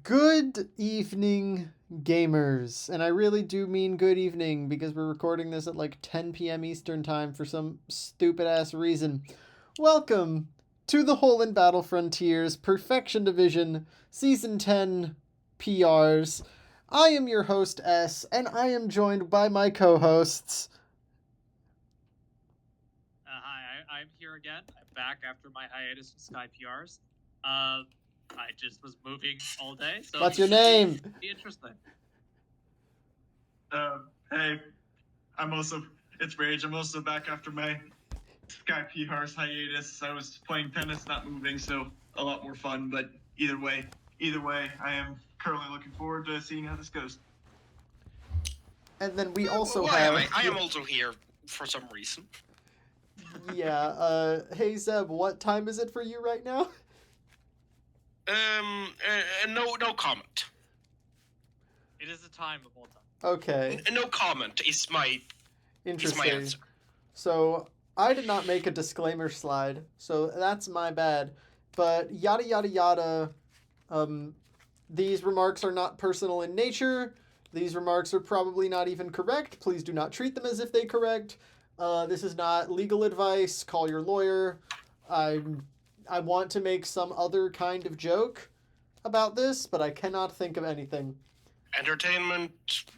Good evening, gamers. And I really do mean good evening because we're recording this at like 10 p.m. Eastern Time for some stupid ass reason. Welcome to the Hole in Battle Frontiers Perfection Division Season 10 PRs. I am your host, S, and I am joined by my co hosts. Hi, I'm here again. I'm back after my hiatus with Sky PRs. I just was moving all day, so What's your name? Be interesting. Hey, it's Rage. I'm also back after my Sky PR's hiatus. I was playing tennis, not moving, so a lot more fun. But either way, I am currently looking forward to seeing how this goes. And then we also Why have. I am also here for some reason. Yeah, hey Zeb, what time is it for you right now? No comment. It is the time of all time. Okay. No comment is my Interesting. answer. So I did not make a disclaimer slide, so that's my bad. But yada yada yada. These remarks are not personal in nature. These remarks are probably not even correct. Please do not treat them as if they correct. This is not legal advice. Call your lawyer. I want to make some other kind of joke about this, but I cannot think of anything. Entertainment.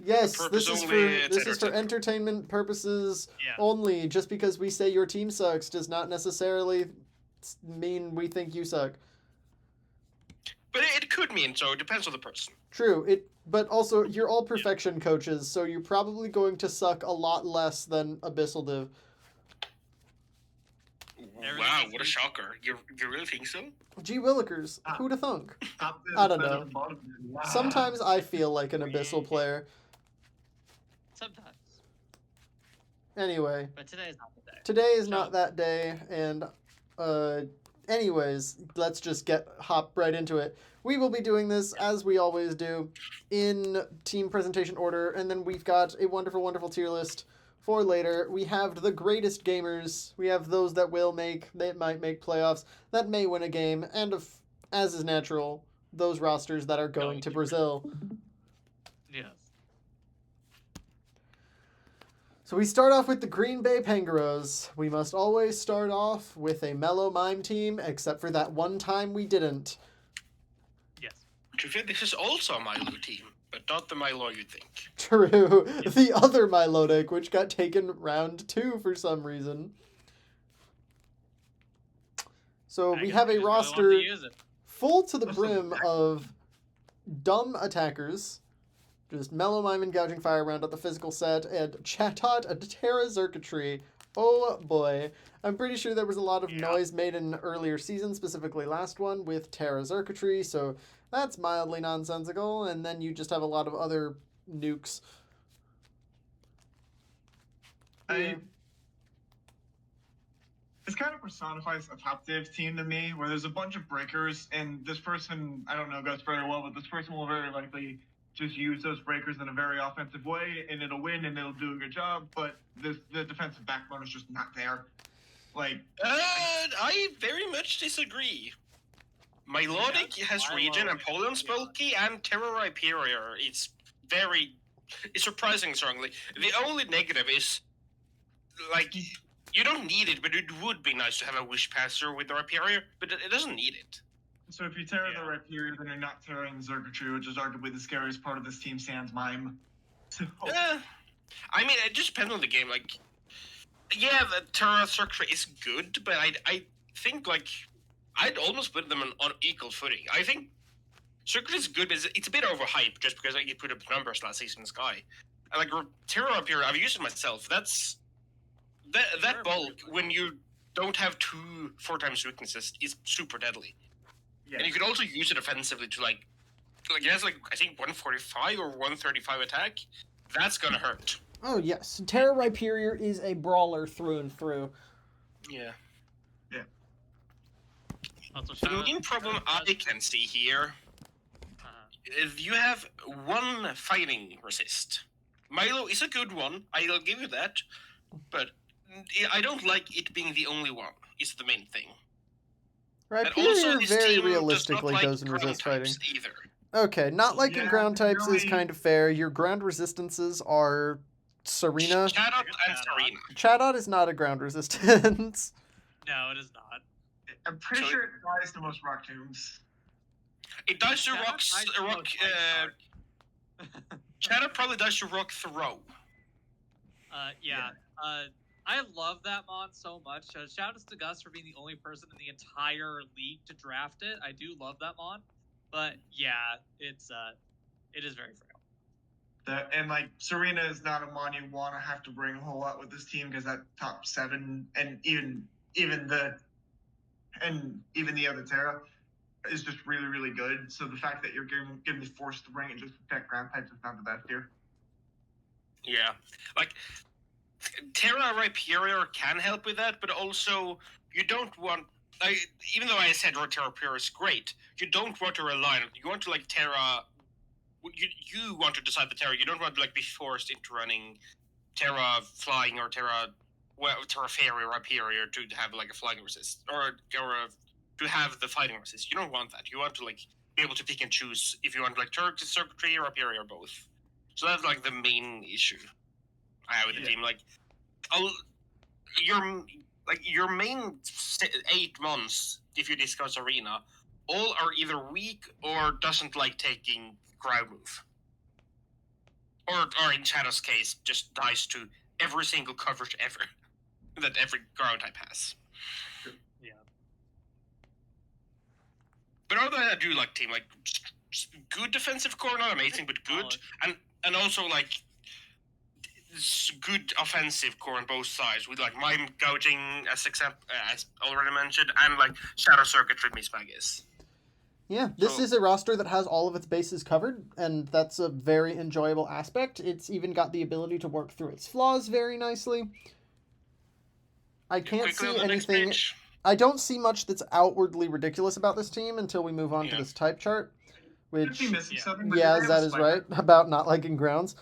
Yes, purpose this only, is for entertainment purposes only. Just because we say your team sucks does not necessarily mean we think you suck. But it could mean so. It depends on the person. True. But also you're all perfection coaches, so you're probably going to suck a lot less than Abyssal Div. Wow, what a shocker! You really think so? Gee willikers, who'da thunk? I don't know. Sometimes I feel like an Abyssal player. Sometimes. Anyway. But today is not the day. Today is not that day, and anyways, let's just hop right into it. We will be doing this as we always do in team presentation order, and then we've got a wonderful, wonderful tier list for later. We have the greatest gamers. We have those that might make playoffs, that may win a game, and as is natural, those rosters that are going to Brazil. Yes. So we start off with the Green Bay Penguins. We must always start off with a mellow mime team, except for that one time we didn't. Yes. This is also a Milo team, but not the Milo you think. True. The other Milo deck, which got taken round 2 for some reason. So we have a roster full to the brim of dumb attackers. Just Mellow Mime and Gouging Fire round out the physical set, and Chatot and Terra Circuitry. Oh boy. I'm pretty sure there was a lot of noise made in earlier seasons, specifically last one, with Terra Circuitry, so that's mildly nonsensical, and then you just have a lot of other nukes. This kind of personifies a top div team to me, where there's a bunch of breakers, and this person, I don't know, goes very well, but this person will very likely just use those breakers in a very offensive way, and it'll win, and it'll do a good job, but the defensive backbone is just not there. I very much disagree. Melodic has Regen and Poland Spelky, and Terror Hyperior. It's surprising strongly. The only negative is, you don't need it, but it would be nice to have a Wish Passer with the Hyperior, but it doesn't need it. So if you tear the Hyperior, then you're not tearing Circuitry, which is arguably the scariest part of this team, sans Mime. So... I mean, it just depends on the game. The Terra Circuitry is good, but I think, I'd almost put them on equal footing. I think Circuitry is good, but it's a bit overhyped just because you put up numbers last season in Sky. And Terra Hyperior, I've used it myself. That bulk, when you don't have 2 4x weaknesses, is super deadly. Yeah. And you can also use it offensively to it has I think 145 or 135 attack. That's gonna hurt. Oh yes, Terra Hyperior is a brawler through and through. Yeah. The main problem I can see here is you have one fighting resist. Milo is a good one, I'll give you that, but I don't like it being the only one, is the main thing. Hyperior very realistically doesn't resist fighting. Either. Okay, not liking Yeah, ground types is really- kind of fair. Your ground resistances are Serena. Chatot and Chatot. Serena. Chatot is not a ground resistance. No, it is not. I'm pretty So- sure it dies to most rock tombs. It dies to Chatot rocks. dies to Rock. most light Chatot probably dies to rock throw. Yeah. I love that mod so much. Shout out to Gus for being the only person in the entire league to draft it. I do love that mod, but yeah, it is very frail. And like Serena is not a mon you want to have to bring a whole lot with this team because that top 7 and even the other Terra is just really, really good. So the fact that you're going to be forced to bring it just to protect ground types is not the best here. Yeah, like Terra Rhyperior can help with that, but also you don't want. Even though I said Terra Rhyperior is great, you don't want to rely on it. You want to like Terra. You want to decide the Terra. You don't want to like be forced into running Terra Flying or Terra Fairy Rhyperior to have like a flying resist or to have the fighting resist. You don't want that. You want to like be able to pick and choose if you want like Turkish circuitry or Rhyperior or both. So that's like the main issue I have with the team. Like, your main 8 months, if you discuss arena, all are either weak or doesn't like taking ground move, or in Shadow's case, just dies to every single coverage ever that every ground type has. Yeah. But other than that, I do like team like good defensive core, not amazing, but good, and also like good offensive core on both sides with like mime gouging as already mentioned, and like shadow circuitry misbag. Yeah, this is a roster that has all of its bases covered, and that's a very enjoyable aspect. It's even got the ability to work through its flaws very nicely. I can't Quickly on see the next anything. page. I don't see much that's outwardly ridiculous about this team until we move on to Yeah. this type chart, Could which be missing yeah. something, but yeah, they have that a is spider. right about not liking grounds.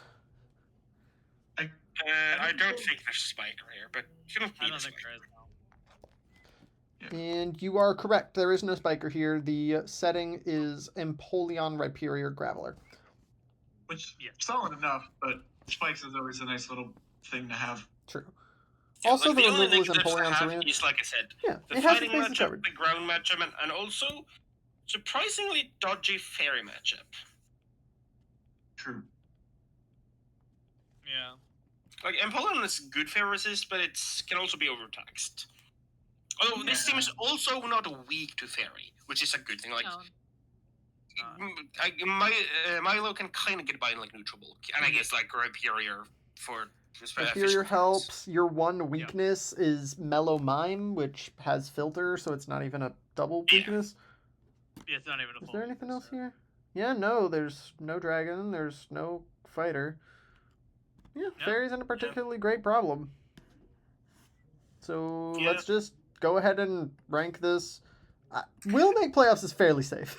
I don't think there's a spiker here, but you don't I need a don't think spiker. there is no. And you are correct. There is no spiker here. The setting is Empoleon Rhyperior Graveler. Which Yeah. solid enough, but spikes is always a nice little thing to have. True. Yeah, Also, like, the only removal is negatives I Empoleon have Serena. is, like I said, Yeah, the it has its fighting bases matchup, covered. the ground matchup, and also surprisingly dodgy fairy matchup. True. Yeah. Like Empoleon is good fairy resist, but it can also be overtaxed. Although this team is also not weak to fairy, which is a good thing. Like No. Milo can kind of get by in like neutral bulk, and I guess like Rhyperior for Rhyperior helps. Your one weakness is Mellow Mime, which has filter, so it's not even a double Yeah. weakness. Yeah, it's not even a Is full there anything weakness, else here? Yeah, no, there's no dragon, there's no fighter. Yeah, Yeah. fairy's in a particularly great problem. So Yeah. let's just go ahead and rank this. We'll make playoffs is fairly safe.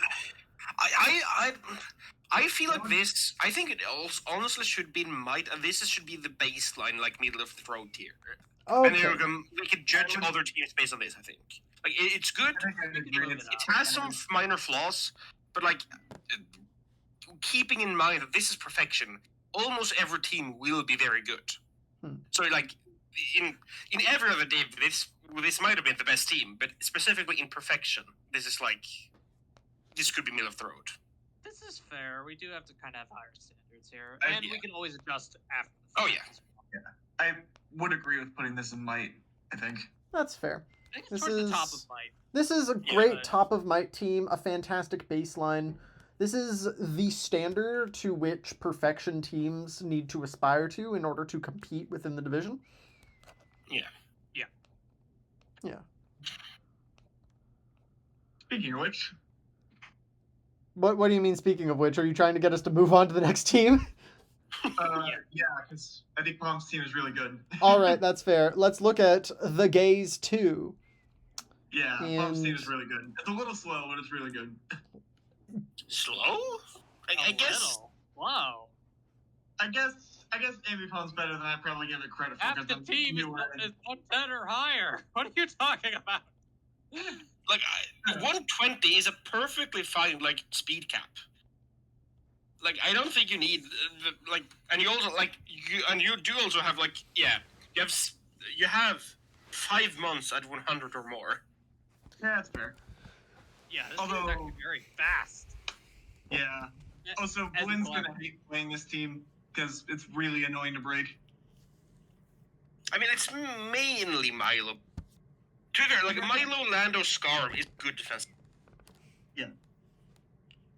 I feel like this. I think it also honestly should be this should be the baseline, like middle of the road tier. And Okay. we could judge other teams based on this. I think like it's good. I think I agree. It has some minor flaws, but like keeping in mind that this is perfection, almost every team will be very good. So like in every other day, this might have been the best team, but specifically in perfection, this could be middle of the road. This is fair. We do have to kind of have higher standards here, Yeah. and we can always adjust after. Oh, the yeah. fact as well. I would agree with putting this in might, I think. That's fair. I think it's This towards the top is- of might. This is a Yeah. great top of might team, a fantastic baseline. This is the standard to which perfection teams need to aspire to in order to compete within the division. Yeah. Yeah. Yeah. Speaking of which, What do you mean, speaking of which? Are you trying to get us to move on to the next team? yeah, because I think Palm's team is really good. All right, that's fair. Let's look at the Gaze 2. Yeah, Palm's team is And- really good. It's a little slow, but it's really good. Slow? I guess. Little. Wow. I guess Amy Palm's better than I probably give it credit for. Half because the I'm team is newer and- 110 or higher. What are you talking about? Like 120 is a perfectly fine like speed cap. like I don't think you need like, and you also like you do also have like you have 5 months at 100 or more. Yeah, that's fair. Yeah, this Although- team's actually very fast. Yeah. Yeah, Also, as Blynn's well. gonna hate playing this team because it's really annoying to break. I mean, it's mainly Milo. To be fair, like Milo, Lando, Scarm is good defense.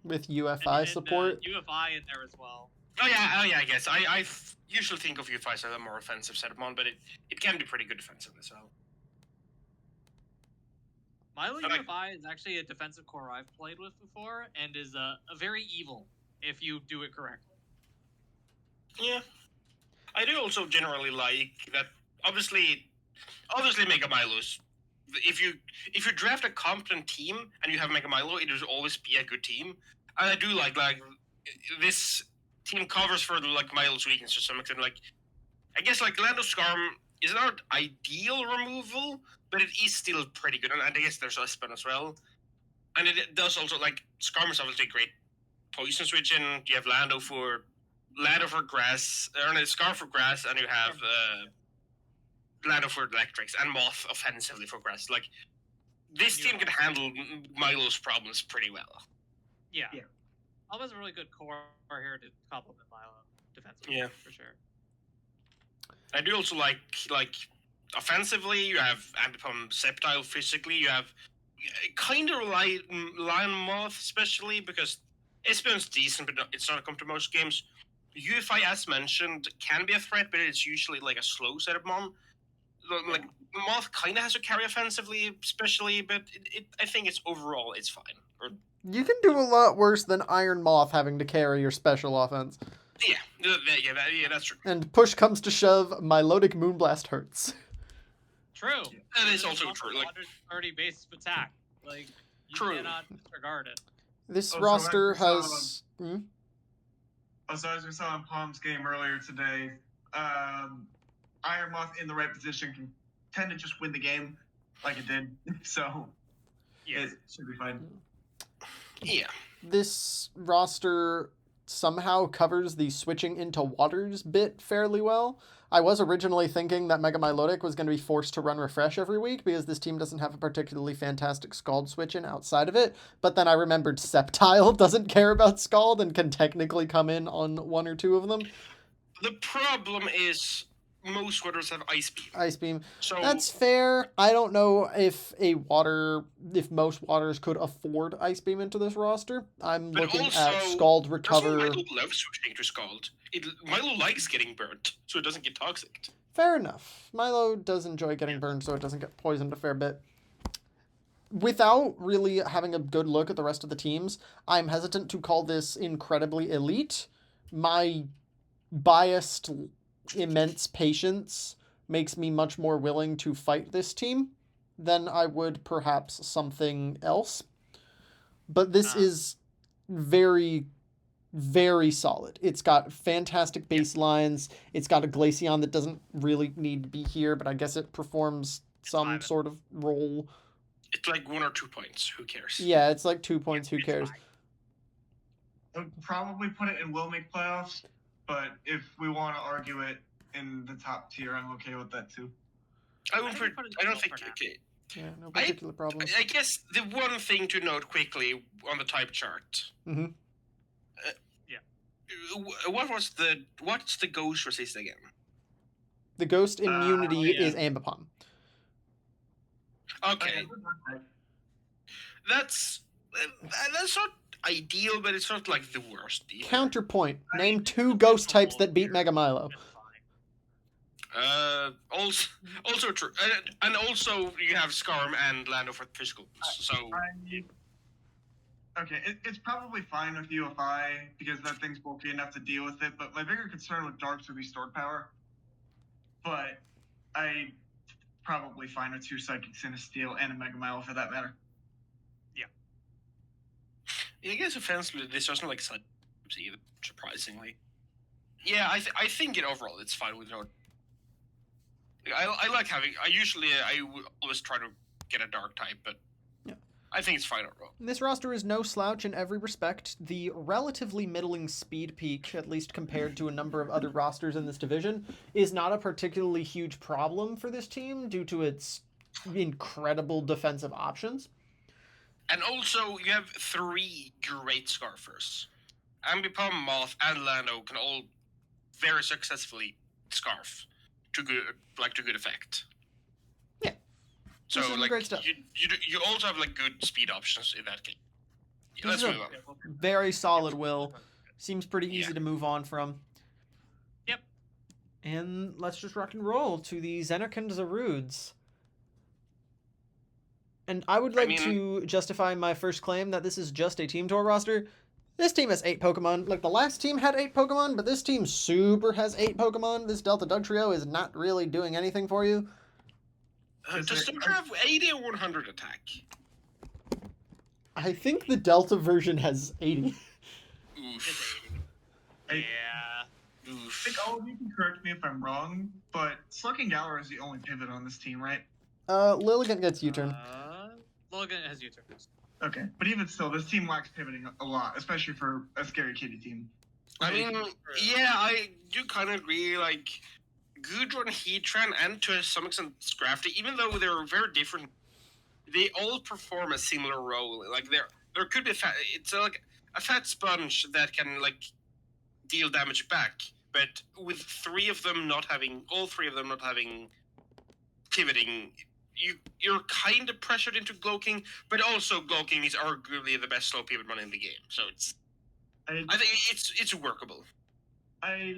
With And- UFI and, support. UFI in there as well. Oh yeah, I guess I usually think of UFI as a more offensive setup on, but it can be pretty good defensively. So Milo I like- UFI is actually a defensive core I've played with before, and is a very evil if you do it correctly. yeah, I do also generally like that. Obviously, Mega Milo's. If you draft a competent team and you have Mega Milo, it will always be a good team. And I do like this team covers for like Milo's weakness to some extent. Like I guess like Lando Scarm is not ideal removal, but it is still pretty good. And I guess there's Espen as well. And it does also like Scarm is obviously great poison switching. You have Lando for grass, or no, Scar for grass, and you have Lando for electrics and Moth offensively for grass. Like this team can handle Milo's problems pretty well. Yeah. Yeah. Almost a really good core here to complement Milo defensively. Yeah. For sure. I do also like offensively. You have Ambipom Sceptile. Physically, you have kind of Lion Moth, especially because Espeon's decent, but it's not come to most games. UFI, as mentioned, can be a threat, but it's usually like a slow setup mon. Like Moth kind of has to carry offensively, especially, but I think it's overall it's fine. Or, You can do a lot worse than Iron Moth having to carry your special offense. yeah, that's true. And push comes to shove, Milotic Moonblast hurts. True. That is This also also true, like- 130 base attack. Like you True. cannot disregard it. This Oh, so roster I saw- has... Hmm? So as we saw in Palm's game earlier today, Iron Moth in the right position can tend to just win the game, like it did. So Yeah. it should be fine. Yeah. This roster somehow covers the switching into waters bit fairly well. I was originally thinking that Mega Milotic was going to be forced to run refresh every week because this team doesn't have a particularly fantastic Scald switch in outside of it, but then I remembered Sceptile doesn't care about Scald and can technically come in on one or two of them. The problem is most waters have Ice Beam. Ice Beam. So That's fair. I don't know if most waters could afford Ice Beam into this roster. I'm But looking at also, Scald that's Recover. why Milo loves switching to Scald. Milo likes getting burnt, so it doesn't get toxic. Fair enough. Milo does enjoy getting burned, so it doesn't get poisoned a fair bit. Without really having a good look at the rest of the teams, I'm hesitant to call this incredibly elite. My biased, immense patience makes me much more willing to fight this team than I would perhaps something else. But this is very, very solid. It's got fantastic baselines. It's got a Glaceon that doesn't really need to be here, but I guess it performs some fine. sort of role. It's like 1 or 2 points. Who cares? Yeah, it's like 2 points. Who It's cares? fine. I would probably put it in will make playoffs, but if we want to argue it in the top tier, I'm okay with that too. I I think put it in don't Will think. for now. Okay. Yeah, no particular problems. I guess the one thing to note quickly on the type chart. Mhm. What's the ghost resist again? The ghost immunity yeah. is Ambipom. Okay, that's not ideal, but it's not like the worst. Either. Counterpoint. I Name mean, 2 ghost types that beat Mega Milo. It's fine. Also true, and also you have Scarm and Lando for physical. So Okay, it's probably fine with UFI because that thing's bulky enough to deal with it, but my bigger concern with Darks would be stored power. But I probably fine with 2 Psychics and a Steel and a Mega Mile for that matter. I guess offensively, this doesn't like such either. Surprisingly, yeah, I think it overall it's fine with no. I like having. I would always try to get a dark type, but Yeah. I think it's fine overall. This roster is no slouch in every respect. The relatively middling speed peak, at least compared to a number of other rosters in this division, is not a particularly huge problem for this team due to its incredible defensive options. And also, you have 3 great scarfers. Ambipom, Moth, and Lando can all very successfully scarf to good effect. Yeah. So This is like great stuff. you also have like good speed options in that case. This Let's is a move on. very solid Will. Seems pretty easy Yeah. to move on from. Yep. And let's just rock and roll to the Xenarkand Zaruds. And I would like to justify my first claim that this is just a Team Tour roster. This team has 8 Pokemon. Like, the last team had 8 Pokemon, but this team super has 8 Pokemon. This Delta Dugtrio is not really doing anything for you. Does Dugtrio have 80 or 100 attack? I think the Delta version has 80. Oof. Yeah. I Oof. think all of you can correct me if I'm wrong, but Slugking Galar is the only pivot on this team, right? Lilligant gets U-turn. Logan has U-turns. Okay, but even still, this team lacks pivoting a lot, especially for a Scary Kitty team. I mean, yeah, I do kind of agree. Like, Gudrun, Heatran, and to some extent Scrafty, even though they're very different, they all perform a similar role. Like, there could be it's like a fat sponge that can like deal damage back, but with all 3 of them not having pivoting, you're kind of pressured into Gloking, but also Gloking is arguably the best slow pivot mon in the game. So I think it's workable. I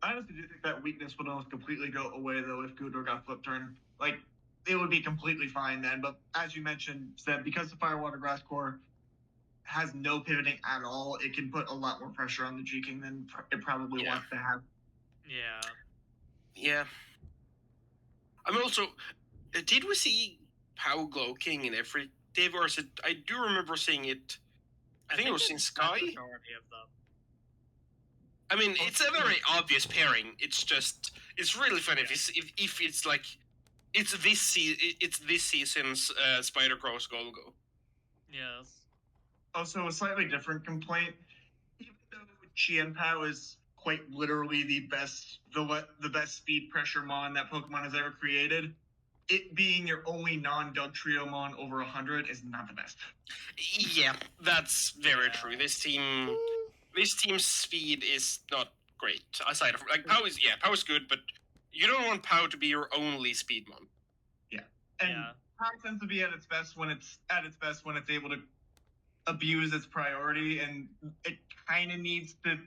honestly do think that weakness would almost completely go away though if Gudor got flip turn. Like, it would be completely fine then. But as you mentioned, Seb, because the Firewater Grass Core has no pivoting at all, it can put a lot more pressure on the G-King than it probably wants to have. Yeah. Yeah. I'm also. Did we see Pow Gloking in every Dave, or is it? I do remember seeing it. I think it was in it's Sky. the majority of them. I mean, it's a very obvious pairing. It's really funny if it's like it's this season's Spider Cross Golgo. Yes. Also, a slightly different complaint. Even though Chien Pao is quite literally the best speed pressure mon that Pokemon has ever created, it being your only non-Dugtrio mon over 100 is not the best. Yeah, that's very true. This team's speed is not great. Aside from like Pow is good, but you don't want Pow to be your only speed mon. Yeah, and Pow tends to be at its best when it's able to abuse its priority, and it kind of needs to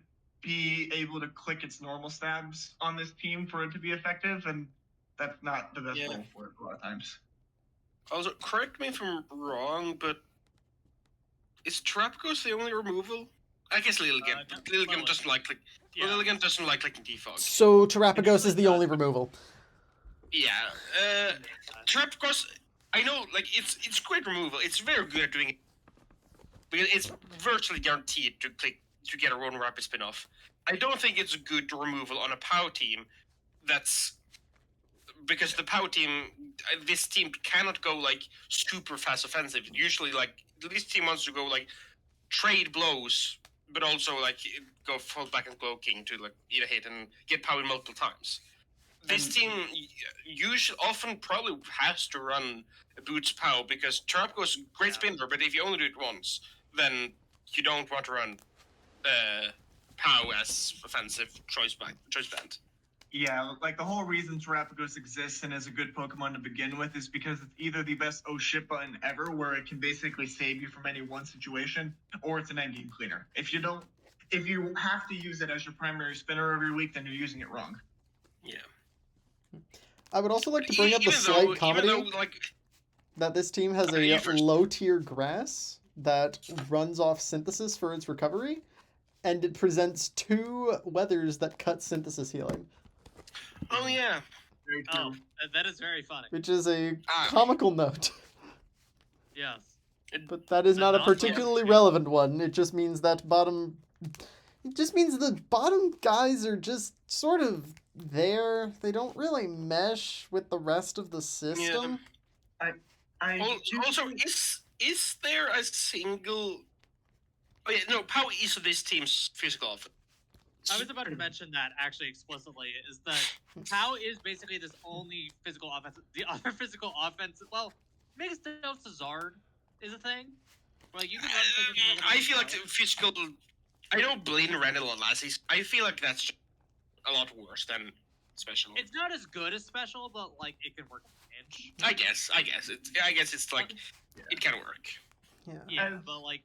be able to click its normal stabs on this team for it to be effective, and that's not the best role for it a lot of times. Also, correct me if I'm wrong, but is Trapghost the only removal? I guess Lilligant. Lilligant doesn't like click. Yeah. Lilligant doesn't like clicking defog. So Terrapagos is the only removal. Yeah. Terrapagos, I know, like it's great removal. It's very good at doing it because it's virtually guaranteed to get a Ronin Rapid spin-off. I don't think it's good removal on a POW team. That's because the POW team, this team cannot go like super fast offensive. Usually, like this team wants to go like trade blows, but also like go fall back and Gloking to like eat a hit and get POW multiple times. This team often probably has to run Boots POW because Trap goes great spinner, but if you only do it once, then you don't want to run POW as offensive choice band. Yeah, like the whole reason Terrapagos exists and is a good Pokemon to begin with is because it's either the best oh shit button ever, where it can basically save you from any one situation, or it's an endgame cleaner. If you have to use it as your primary spinner every week, then you're using it wrong. Yeah. I would also like to bring up the slight comedy that this team has a low-tier grass that runs off synthesis for its recovery, and it presents 2 weathers that cut synthesis healing. Oh, yeah. Oh, that is very funny. Which is a comical note. Yes. But that is not a particularly relevant one. It just means that It just means the bottom guys are just sort of there. They don't really mesh with the rest of the system. Yeah. is there a single? Oh yeah, no. Pow is this team's physical offense. I was about to mention that actually explicitly, is that Pow is basically this only physical offense. The other physical offense, well, mixed out Cesard is a thing. Like, you can run physical. I feel like the physical. I know Blaine ran a lot last season. I feel like that's a lot worse than special. It's not as good as special, but like it can work a pinch. I guess it's like it can work. Yeah, And but like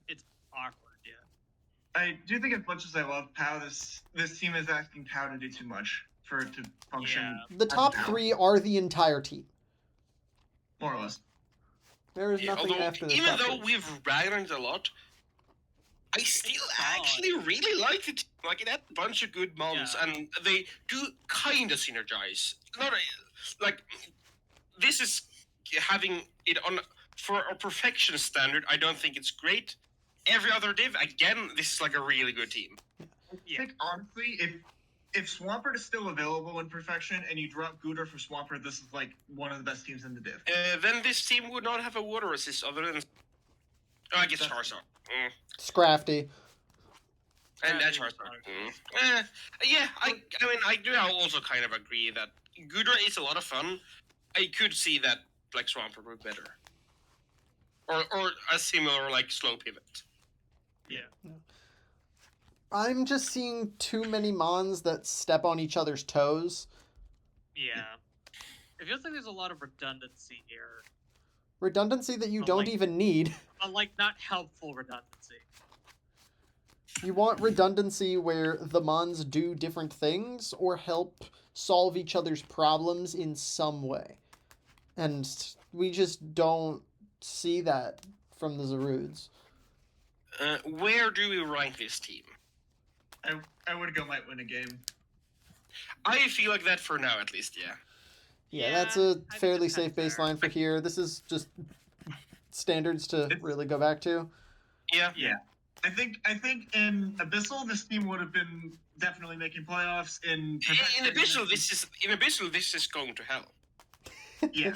it's awkward. Yeah. I do think, as much as I love Pow, this team is asking Pow to do too much for it to function. Yeah. The top Pow, 3 are the entire team. more or less. There is Yeah, nothing although, after the even top though 3. we've ragged a lot, I still actually really like it. Like, it had a bunch of good moments, Yeah. and they do kind of synergize. Not like this is having it on for a perfection standard. I don't think it's great. Every other div, again, this is like a really good team. I think, honestly, if Swampert is still available in perfection and you drop Gooder for Swampert, this is like one of the best teams in the div. Then this team would not have a water assist other than. Oh, I guess That's- Charizard. Scrafty. And Yeah, Charizard. Yeah, I mean, I do also kind of agree that Gudra is a lot of fun. I could see that like Swampert would be better. Or a similar like slow pivot. I'm just seeing too many Mons that step on each other's toes. Yeah. It feels like there's a lot of redundancy here, Redundancy that you But, don't like- even need. but like not helpful redundancy. You want redundancy where the Mons do different things or help solve each other's problems in some way. And we just don't see that from the Zaruds. Where do we rank this team? I would go might win a game. I feel like that for now, at least. Yeah. Yeah, Yeah, that's I a think fairly it's safe fair. baseline for here. This is just standards to really go back to. Yeah. Yeah. I think in Abyssal, this team would have been definitely making playoffs. In In Abyssal, this is going to hell. Yeah.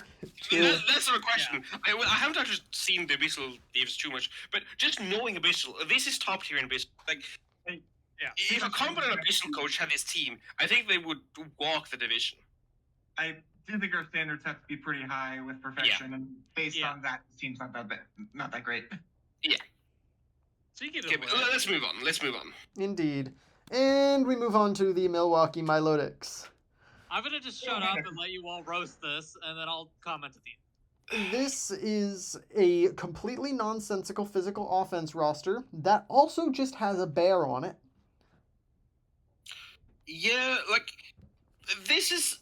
That's not a question. I haven't actually seen the Abyssal divs too much, but just knowing Abyssal, this is top tier in Abyssal. Like, Yeah. if a competent Abyssal coach had this team, I think they would walk the division. I do think our standards have to be pretty high with perfection, and based Yeah. on that, the team's not that great. Speaking Okay, of but which, let's move on. Let's move on. Indeed. And we move on to the Milwaukee Milotics. I'm gonna just shut up and let you all roast this, and then I'll comment at the end. This is a completely nonsensical physical offense roster that also just has a bear on it. Yeah, like this is.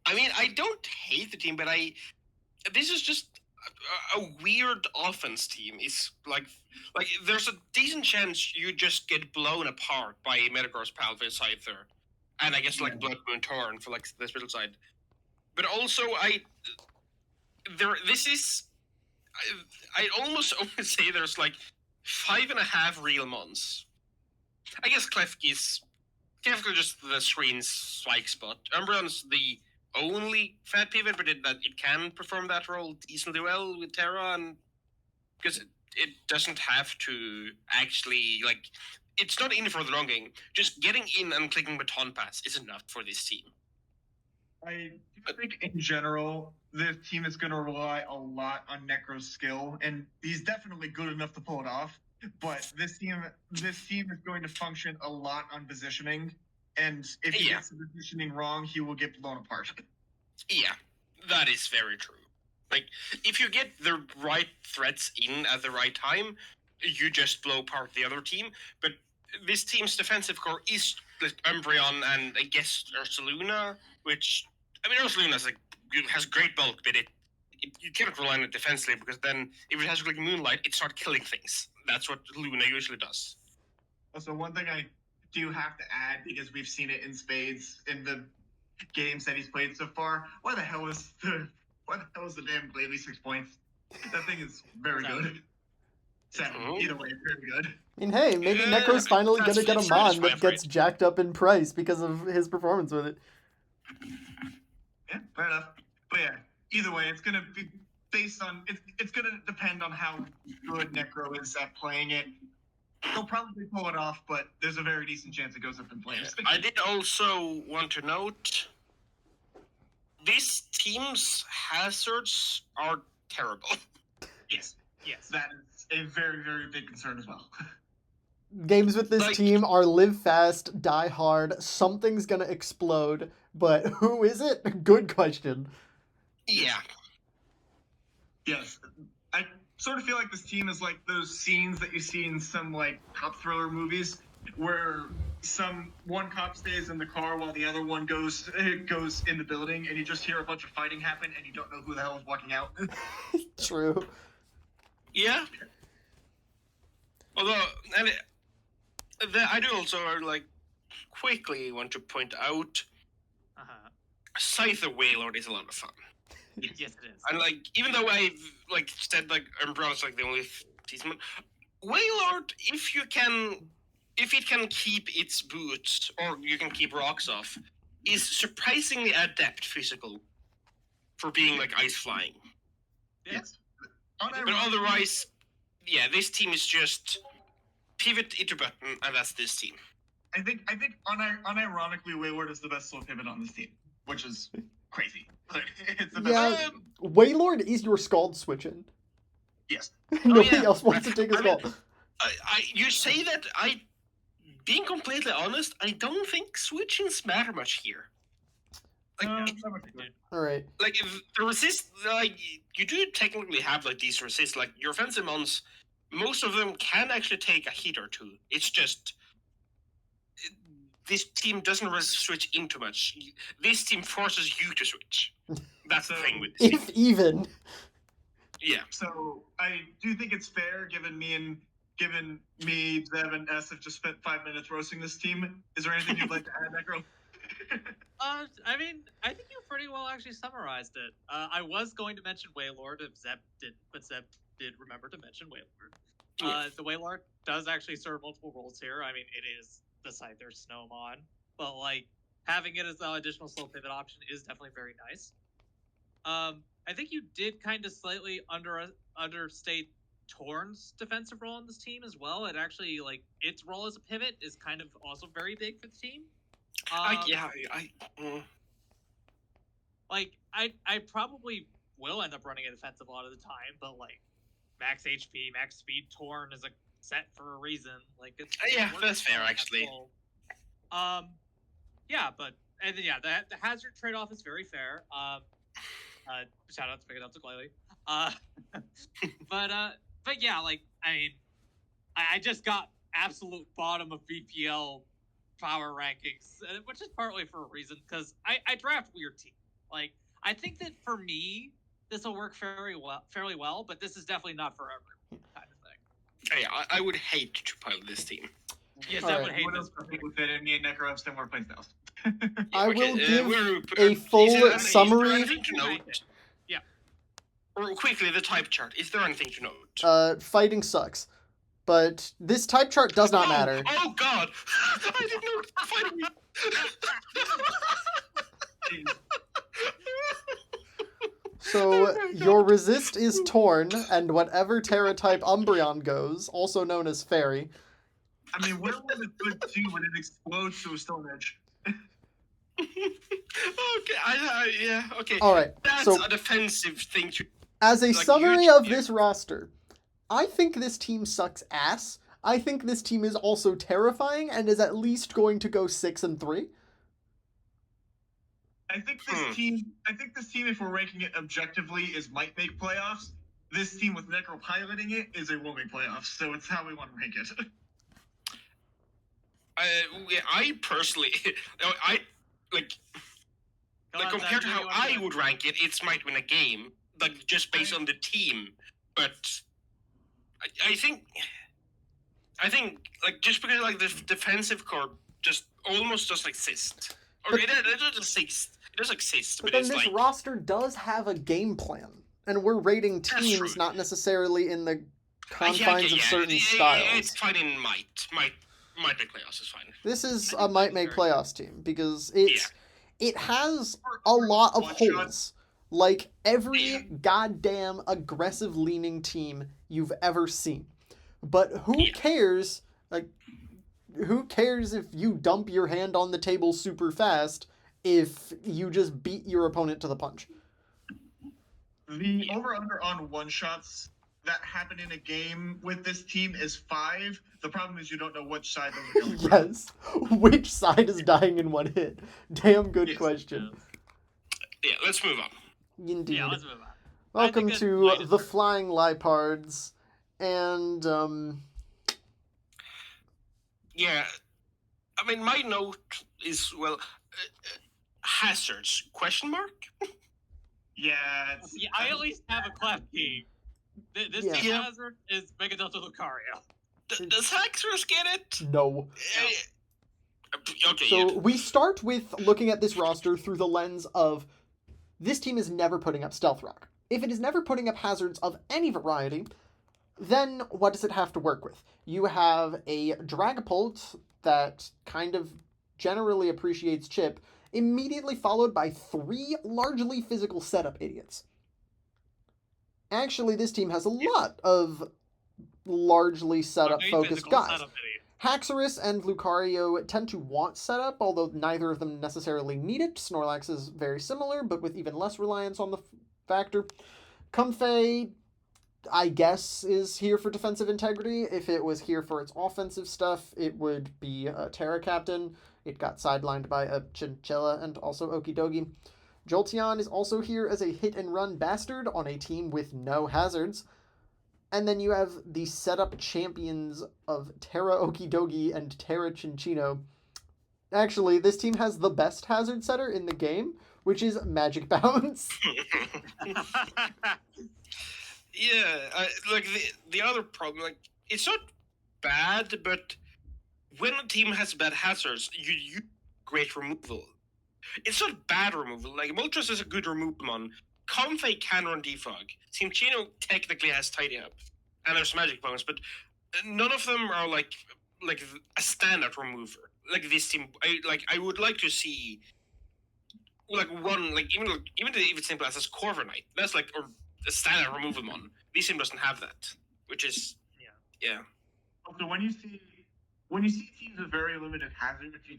I mean, I don't hate the team, but this is just a weird offense team. It's like there's a decent chance you just get blown apart by Metagross, Palvis, Scyther, and I guess like Blood Moon Torn for like the middle side. But also, this is. I almost only say there's like 5.5 real mons. I guess Klefki's just the screen's spike spot. Umbreon's the only fat pivot, but it can perform that role decently well with Terra, and because it doesn't have to actually like. It's not in for the long game. Just getting in and clicking baton pass is enough for this team. I do think in general, this team is going to rely a lot on Necro's skill, and he's definitely good enough to pull it off. But this team is going to function a lot on positioning, and if he gets the positioning wrong, he will get blown apart. Yeah, that is very true. Like, if you get the right threats in at the right time, you just blow apart the other team. But this team's defensive core is like Umbreon and I guess Ursaluna, which, I mean, Ursaluna has great bulk, but you cannot rely on it defensively because then if it has like Moonlight, it starts killing things. That's what Luna usually does. Also, one thing I do have to add, because we've seen it in spades in the games that he's played so far, why the hell is the damn Glalie 6 points? That thing is very good. 7. Either way, very good. I mean, hey, maybe Yeah, Necro's finally that's gonna get a fair, Mon that's that gets jacked up in price because of his performance with it. Yeah, fair enough. But yeah, either way, it's gonna be based on it's going to depend on how good Necro is at playing it. They'll probably pull it off, but there's a very decent chance it goes up in flames. I did also want to note this team's hazards are terrible. Yes, Yes. that is a very, very big concern as well. Games with this Like- team are live fast, die hard, something's gonna explode, but who is it? Good question. Yeah. Yes, I sort of feel like this team is like those scenes that you see in some like cop thriller movies where one cop stays in the car while the other one goes in the building, and you just hear a bunch of fighting happen, and you don't know who the hell is walking out. True. Yeah. Although, I do also like quickly want to point out Scyther Waylord is a lot of fun. Yes, it is. And like, even though I've like said like Umbrella's like the only decent one, Waylord, if it can keep its boots or you can keep rocks off, is surprisingly adept physical for being like ice flying. Yes. But otherwise, yeah, this team is just pivot into button, and that's this team. I think unironically, Wayward is the best slow pivot on this team, which is crazy. Like, it's the best. Yeah, Waylord is your Scald switch-in. Yes. Nobody yeah. else wants to take a I mean, Scald. You say that, being completely honest, I don't think switch-ins matter much here. Like, Alright. like if the resist, like you do technically have like these resists. Like your offensive mons, most of them can actually take a hit or two. It's just this team doesn't switch in too much. This team forces you to switch. That's the thing with this team. If even. Yeah. So I do think it's fair, given me, Zev, and S have just spent 5 minutes roasting this team. Is there anything you'd like to add, Necro? I mean, I think you pretty well actually summarized it. I was going to mention Waylord if Zeb did, but Zeb did remember to mention Waylord. The Waylord does actually serve multiple roles here. I mean, it is the Scyther Snowmon, but like having it as the additional slow pivot option is definitely very nice. I think you did kind of slightly understate Torn's defensive role on this team as well. It actually, like, its role as a pivot is kind of also very big for the team. Like, I probably will end up running a defensive a lot of the time, but like max HP, max speed Torn is a set for a reason. Like, it's Yeah, that's fair actually. Yeah, but and then the hazard trade off is very fair. Shout out to Pick It Up to Glayly. But yeah, like, I mean, I just got absolute bottom of BPL power rankings, which is partly for a reason, because I draft weird teams. Like, I think that for me, this will work fairly well, but this is definitely not for everyone, kind of thing. Yeah, I would hate to pilot this team. Yes, All I right. would hate What this. else do you fit in? Me and Necro have similar playstyles. I will give a a full summary. Is there anything to note? Yeah. Or quickly, the type chart. Is there anything to note? Fighting sucks. But this type chart does not matter. Oh God! I didn't know it was fighting me. So your resist is Torn, and whatever Terra type Umbreon goes, also known as Fairy. I mean, Werewolf is good too when it explodes to a Stone Edge. Okay, yeah, okay. Alright, That's so a defensive thing to. as a like, summary you- of this roster, I think this team sucks ass. I think this team is also terrifying and is at least going to go 6-3. I think this team, if we're ranking it objectively, might make playoffs. This team with Necro piloting it will make playoffs. So it's how we want to rank it. I personally, I like compared to how I would rank it, it might win a game, like just based on the team. But I think like just because like the defensive core just almost just exist, or it doesn't exist. It does exist, But but then it's this like roster does have a game plan, and we're rating That's teams true. not necessarily in the confines yeah, of certain It's styles. fine in might make playoffs is fine. This is I a think might that's make very- playoffs team because it has a lot of One shot. holes. like every goddamn aggressive leaning team you've ever seen. But who cares? Like, who cares if you dump your hand on the table super fast if you just beat your opponent to the punch? The over-under on one-shots that happen in a game with this team is 5. The problem is you don't know which side those are going from. Yes. Which side is dying in one hit? Damn good Yes. question. Yeah, let's move on. Indeed. Yeah, let's move on. Welcome I think to that's the right. Flying Lipards, and Yeah, I mean, my note is, well, hazards, question mark? Yeah, it's, Yeah, I at least have a clap key. This Yeah. team Yeah. hazard is Mega Delta Lucario. Does Haxorus get it? no. Okay, So yeah. we start with looking at this roster through the lens of this team is never putting up Stealth Rock. If it is never putting up hazards of any variety, then what does it have to work with? You have a Dragapult that kind of generally appreciates Chip, immediately followed by 3 largely physical setup idiots. Actually, this team has a lot of largely setup Okay, focused physical guys. setup idiot. Haxorus and Lucario tend to want setup, although neither of them necessarily need it. Snorlax is very similar, but with even less reliance on the factor. Comfey, I guess, is here for defensive integrity. If it was here for its offensive stuff, it would be a Terra Captain. It got sidelined by a Chinchilla and also Okidogi. Jolteon is also here as a hit-and-run bastard on a team with no hazards. And then you have the setup champions of Terra Okidogi and Terra Chinchino. Actually, this team has the best hazard setter in the game, which is Magic Bounce. Yeah, like the other problem, like, it's not bad, but when a team has bad hazards, you use great removal. It's not bad removal. Like, Moltres is a good removal mon. Comfey can run defog. Chinchino technically has tidy up, and there's magic bounce, but none of them are like a standard remover. Like this team, I would like to see like one, like even if it's simple as a Corviknight. That's like a standard removal mon. This team doesn't have that, which is yeah. So when you see teams with very limited hazards, you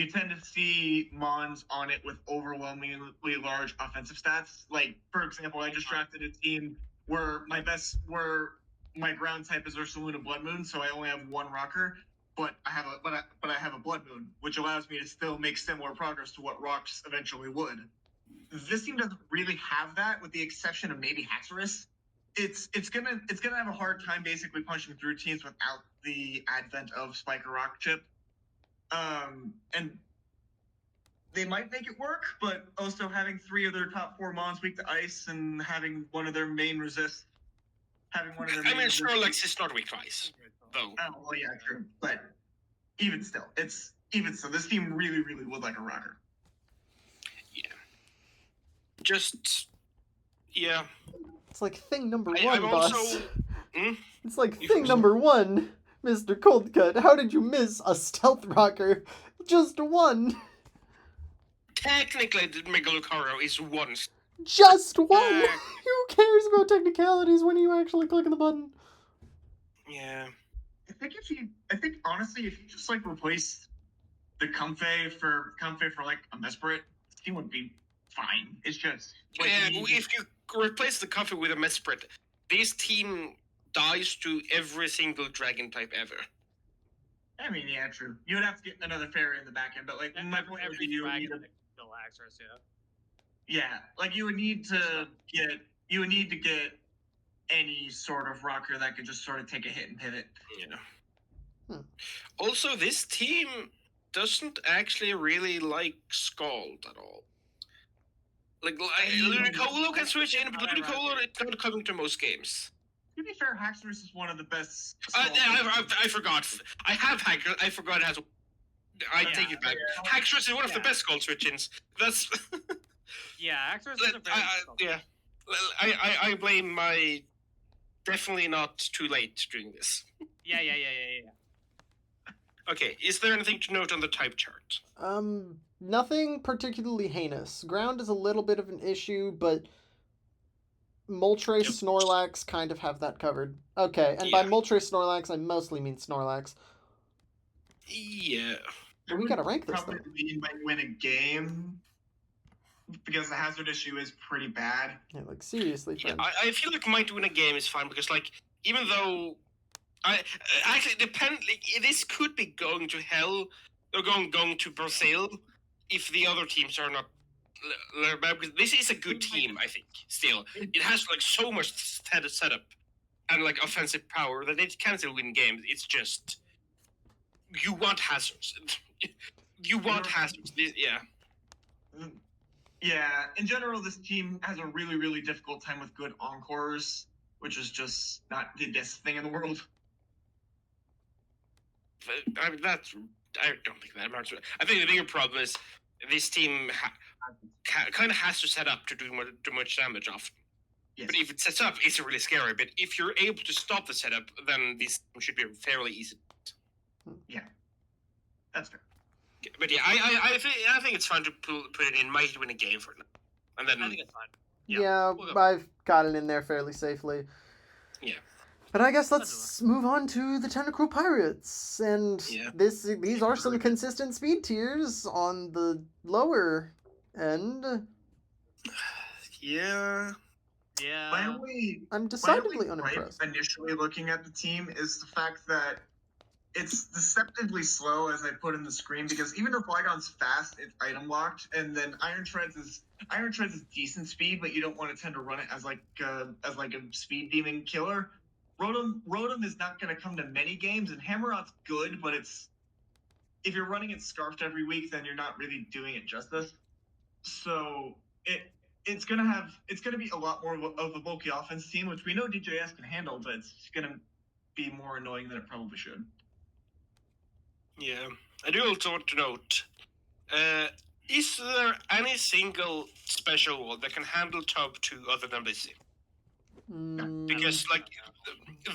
tend to see mons on it with overwhelmingly large offensive stats. Like, for example, I just drafted a team where my ground type is Ursaluna Blood Moon, so I only have 1 rocker, but I have a Blood Moon, which allows me to still make similar progress to what rocks eventually would. This team doesn't really have that, with the exception of maybe Haxorus. It's gonna have a hard time basically punching through teams without the advent of Spiker Rock Chip. And they might make it work, but also having 3 of their top 4 mons weak to ice and having one of their main resist, I mean, Snorlax is not weak to ice, though. Oh, well, yeah, true. But even still, this team really, really would like a rocker. Yeah. Just, yeah. It's like thing number 1, I'm boss. also. It's like thing number 1, Mr. Coldcut. How did you miss a stealth rocker? Just 1. Technically, the Mega Lucario is once. Just 1. Who cares about technicalities when you actually click on the button? Yeah. I think honestly, if you just like replace the Comfey for like a Mesprit, this team would be fine. It's just like, If you replace the coffee with a Mesprit, this team dies to every single dragon type ever. I mean, yeah, true. You would have to get another fairy in the back end, but like my point would be you would need to, like you would need to get any sort of rocker that could just sort of take a hit and pivot. Yeah. Also, this team doesn't actually really like Scald at all. Like, Ludicolo can switch in, but Ludicolo is not coming to most games. To be fair, Haxorus is one of the best. I forgot. I have Haxorus. I forgot how to. Take it back. Haxorus is one of the best Scald switch-ins. That's. Yeah, Haxorus is a very. I blame my. Definitely not too late doing this. Yeah. Okay, is there anything to note on the type chart? Nothing particularly heinous. Ground is a little bit of an issue, but Moltres, Yep. Snorlax kind of have that covered. Okay, and by Yeah. Moltres, Snorlax, I mostly mean Snorlax. Yeah. But we gotta rank this, Probably though. mean might win a game because the hazard issue is pretty bad. Yeah, like, seriously, Yeah, friend. I feel like might win a game is fine because, like, even though I actually depend, like, this could be going to hell or going to Brazil if the other teams are not. Because this is a good team, I think. Still, it has like so much setup and like offensive power that it can still win games. It's just you want hazards. You want hazards. Yeah. Yeah, in general, this team has a really, really difficult time with good encores, which is just not the best thing in the world. I mean, I don't think that matters. I think the bigger problem is this team kind of has to set up to do much damage often. Yes. But if it sets up, it's really scary. But if you're able to stop the setup, then this should be fairly easy. Yeah, that's fair. But yeah, I think it's fun to put it in. Might win a game for it, and then I think it's fine. Yeah, we'll go. I've got it in there fairly safely. Yeah. But I guess let's move on to the Tentacruel Pirates, and Yeah. these are some consistent speed tiers on the lower end. Yeah. Yeah. My only I'm decidedly gripe unimpressed. initially looking at the team is the fact that it's deceptively slow, as I put in the screen, because even though Flygon's fast, it's item locked, and then Iron Treads is decent speed, but you don't want to tend to run it as like a speed demon killer. Rotom is not going to come to many games, and Hammerot's good, but if you're running it scarfed every week, then you're not really doing it justice. So it's gonna be a lot more of a bulky offense team, which we know DJS can handle, but it's gonna be more annoying than it probably should. Yeah. I do also want to note, is there any single special wall that can handle top 2 other than Blissey? Because like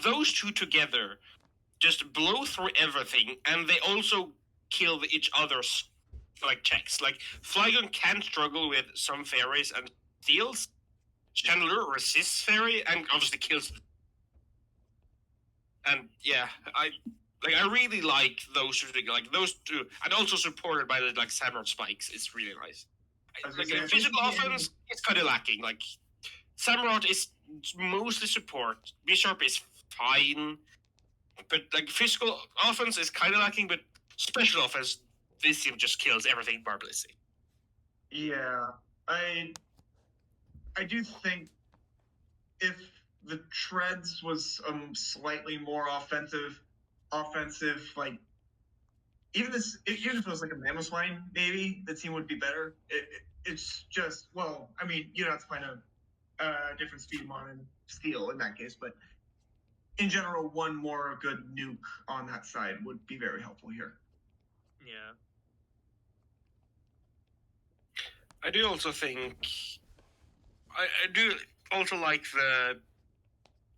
those two together just blow through everything, and they also kill each other's like checks. Like Flygon can struggle with some fairies and steals. Chandler resists fairy and obviously kills. And yeah, I really like those two, and also supported by the like Samurai spikes. It's really nice. Like the physical offense, it's kind of lacking. Like Samurott is mostly support. Bishop is fine, but like physical offense is kind of lacking. But special offense, this team just kills everything barbarously. Yeah, I do think if the Treads was slightly more offensive, like even if it was like a Mamoswine, maybe the team would be better. It's just, well, I mean, you'd have to find a different Speedmon and Steel in that case, but in general, one more good nuke on that side would be very helpful here. Yeah. I do also think I do also like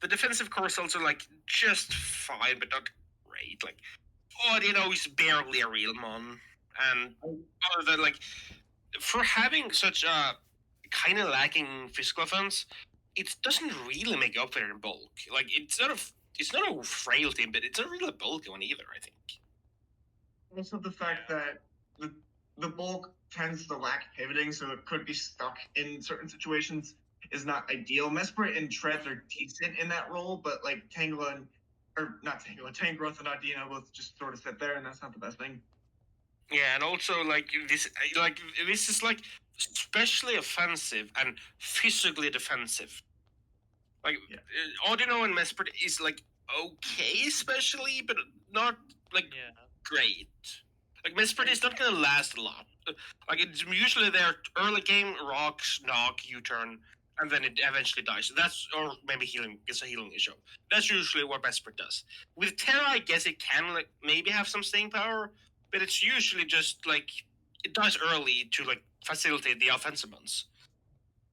the defensive core is also like just fine, but not great. Like, is barely a real mon, and other than like for having such a kind of lacking physical offense, it doesn't really make up for it in bulk. Like it's not a frail team, but it's not really a bulky one either, I think. Also, the fact that the bulk tends to lack pivoting, so it could be stuck in certain situations, is not ideal. Mesprit and Treads are decent in that role, but like Tangrowth and Nadina both just sort of sit there, and that's not the best thing. Yeah, and also like this is like especially offensive and physically defensive. Like Audino and Mesprit is like okay, especially, but not like great. Like Mesprit is not gonna last a lot. Like it's usually their early game rocks, knock, U-turn, and then it eventually dies. That's or maybe healing. It's a healing issue. That's usually what Mesprit does. With Terra, I guess it can like maybe have some staying power, but it's usually just like it dies early to like facilitate the offensive ones.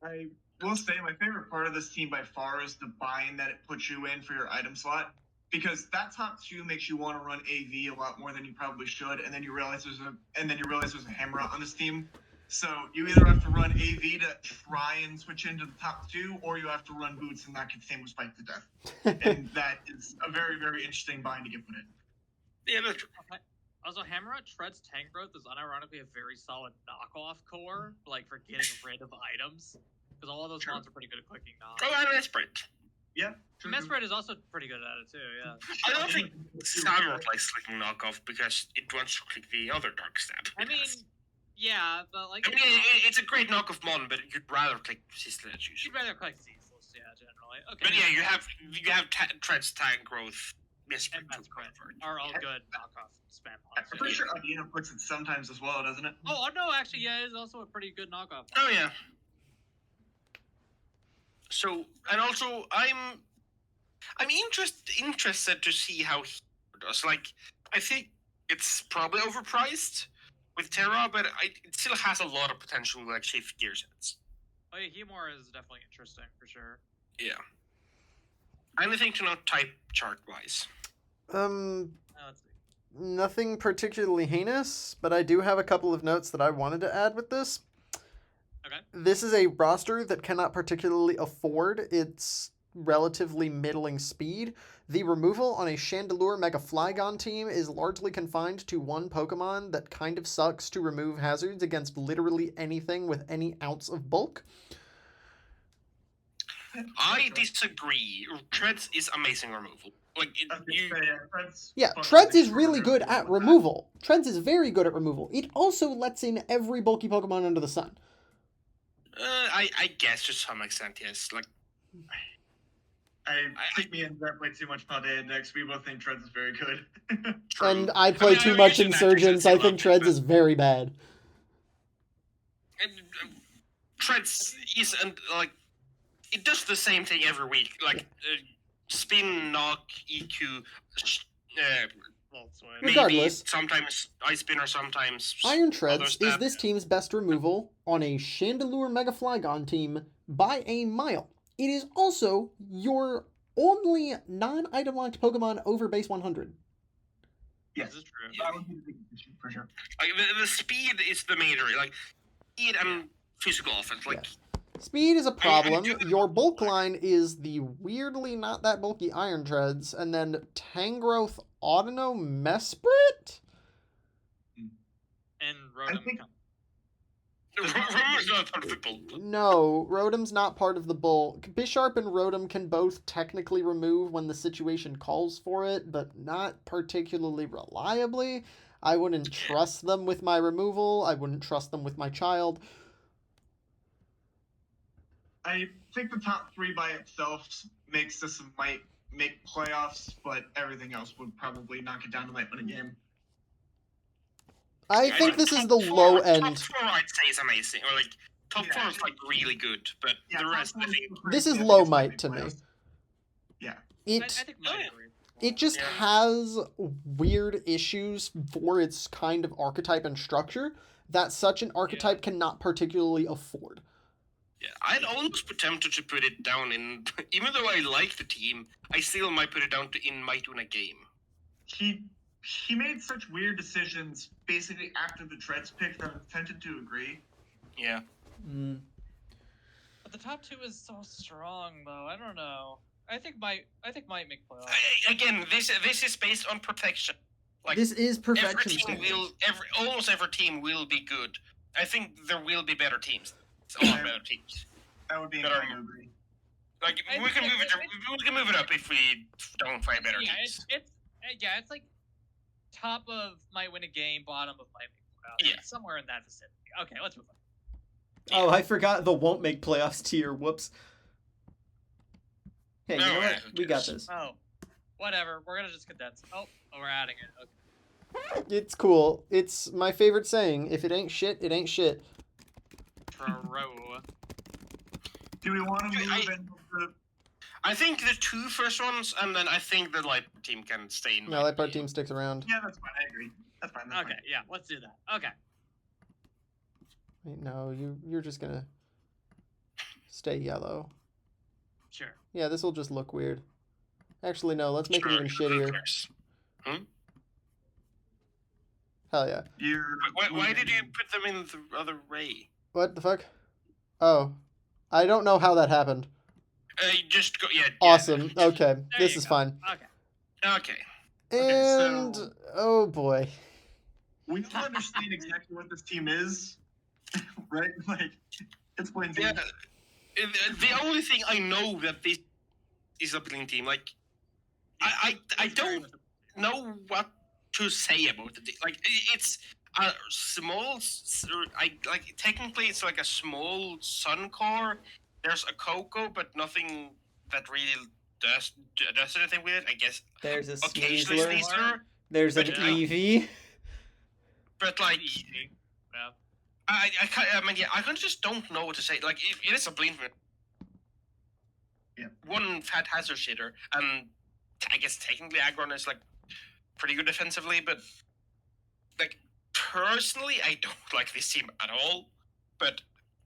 I will say my favorite part of this team by far is the bind that it puts you in for your item slot. because that top 2 makes you want to run AV a lot more than you probably should, and then you realize there's a hammer on this team. So you either have to run AV to try and switch into the top 2, or you have to run boots and not get Samus Spike to death. And that is a very, very interesting bind to get put in. Yeah, that's true. Okay. Also, Hammerot Tread's tank growth is unironically a very solid knockoff core, like for getting rid of items. Because all of those mons are pretty good at clicking knocks. Oh, and Sprint. Yeah. Mesprit is also pretty good at it too, yeah. I don't think Samus likes clicking knockoff because it wants to click the other dark stab. I mean, yeah, but like... I mean, it's a great knockoff mon, but you'd rather click Ceaseless usually. You'd rather click Ceaseless, yeah, generally. Okay. But yeah, you have Tread's tank growth. And Mesprit are all good knockoff spam mons. I'm pretty sure Adina puts it sometimes as well, doesn't it? Oh, no, actually, yeah, it's also a pretty good knockoff. Oh, yeah. So, and also, I'm interested to see how he does. Like, I think it's probably overpriced with Terra, but it still has a lot of potential to like shift gear sets. Oh yeah, Hemor is definitely interesting for sure. Yeah. Anything to note type chart wise? Let's see. Nothing particularly heinous, but I do have a couple of notes that I wanted to add with this. Okay. This is a roster that cannot particularly afford its relatively middling speed. The removal on a Chandelure Mega Flygon team is largely confined to one Pokemon that kind of sucks to remove hazards against literally anything with any ounce of bulk. I disagree. Treads is amazing removal. Like, Treads is really good at removal. Treads is very good at removal. It also lets in every bulky Pokemon under the sun. I guess to some extent, yes. Like, I think me and Brett play too much Paldea Index. We both think Treads is very good. And I play too much Insurgents. I think Treads is very bad. Treads isn't, like, it does the same thing every week. Like, spin, knock, EQ, Regardless, maybe sometimes Ice Spinner, sometimes Iron Treads is this team's best removal on a Chandelure Mega Flygon team by a mile. It is also your only non-item locked Pokemon over base 100. Yes, this is true. That would be the big issue for sure. Like, the speed is the major, like, speed and physical offense, like... Yeah. Speed is a problem. Your bulk line is the weirdly not that bulky Iron Treads, and then Tangrowth Audino Mesprit? And Rotom. Rotom's not part of the bulk. No, Rotom's not part of the bulk. Bisharp and Rotom can both technically remove when the situation calls for it, but not particularly reliably. I wouldn't trust them with my removal. I wouldn't trust them with my child. I think the top 3 by itself makes this might make playoffs, but everything else would probably knock it down and might win a game. I think this is the low end. Top 4 I'd say is amazing, or like top 4 is like really good, but the rest I think this is low might to me. Yeah. I think might agree. It just has weird issues for its kind of archetype and structure that such an archetype cannot particularly afford. Yeah, I'd almost be tempted to put it down in, even though I like the team, I still might put it down to in might win a game. He made such weird decisions basically after the Treads pick that I'm tempted to agree. Yeah. But the top 2 is so strong, though. I don't know. I think might make playoffs. Again, this is based on perfection. Like, this is perfection. Almost every team will be good. I think there will be better teams. It's a lot better teams. That would be incredible. Like, we can move it up if we don't find better teams. It's like top of might win a game, bottom of might make playoffs. Yeah. Somewhere in that vicinity. Okay, let's move on. Oh, I forgot the won't make playoffs tier. Whoops. Hey, you know what? We got this. Oh, whatever. We're gonna just condense. Oh, we're adding it. Okay. It's cool. It's my favorite saying. If it ain't shit, it ain't shit. True. Do we want to move into the... I think the 2 first ones, and then I think the Light team can stay in. No, that part team sticks around. Yeah, that's fine. I agree. That's fine. That's Okay, fine. yeah, let's do that. Okay. Wait, no, you're just gonna stay yellow. Sure. Yeah, this will just look weird. Actually, no. Let's make it even Sure, who shittier. cares? Hell yeah. Why did you put them in the other way? What the fuck? Oh, I don't know how that happened. You just go. Yeah. Awesome. Okay, There this you is go. fine. Okay. Yeah. Okay. And so- oh boy. We all understand exactly what this team is, right? Like, it's plain Yeah. team. The only thing I know that this is a Blin team. Like, I don't know what to say about it. Like, it's a small. Technically, it's like a small Sun core. There's a Coco, but nothing that really does anything with it. I guess There's a occasionally Sneasler. Sneasler, There's an But, Eevee. but like. Yeah. I kind of just don't know what to say. Like, it is a Blin. Yeah. One fat hazard shitter, and I guess technically Agron is like pretty good defensively, but like personally, I don't like this team at all. But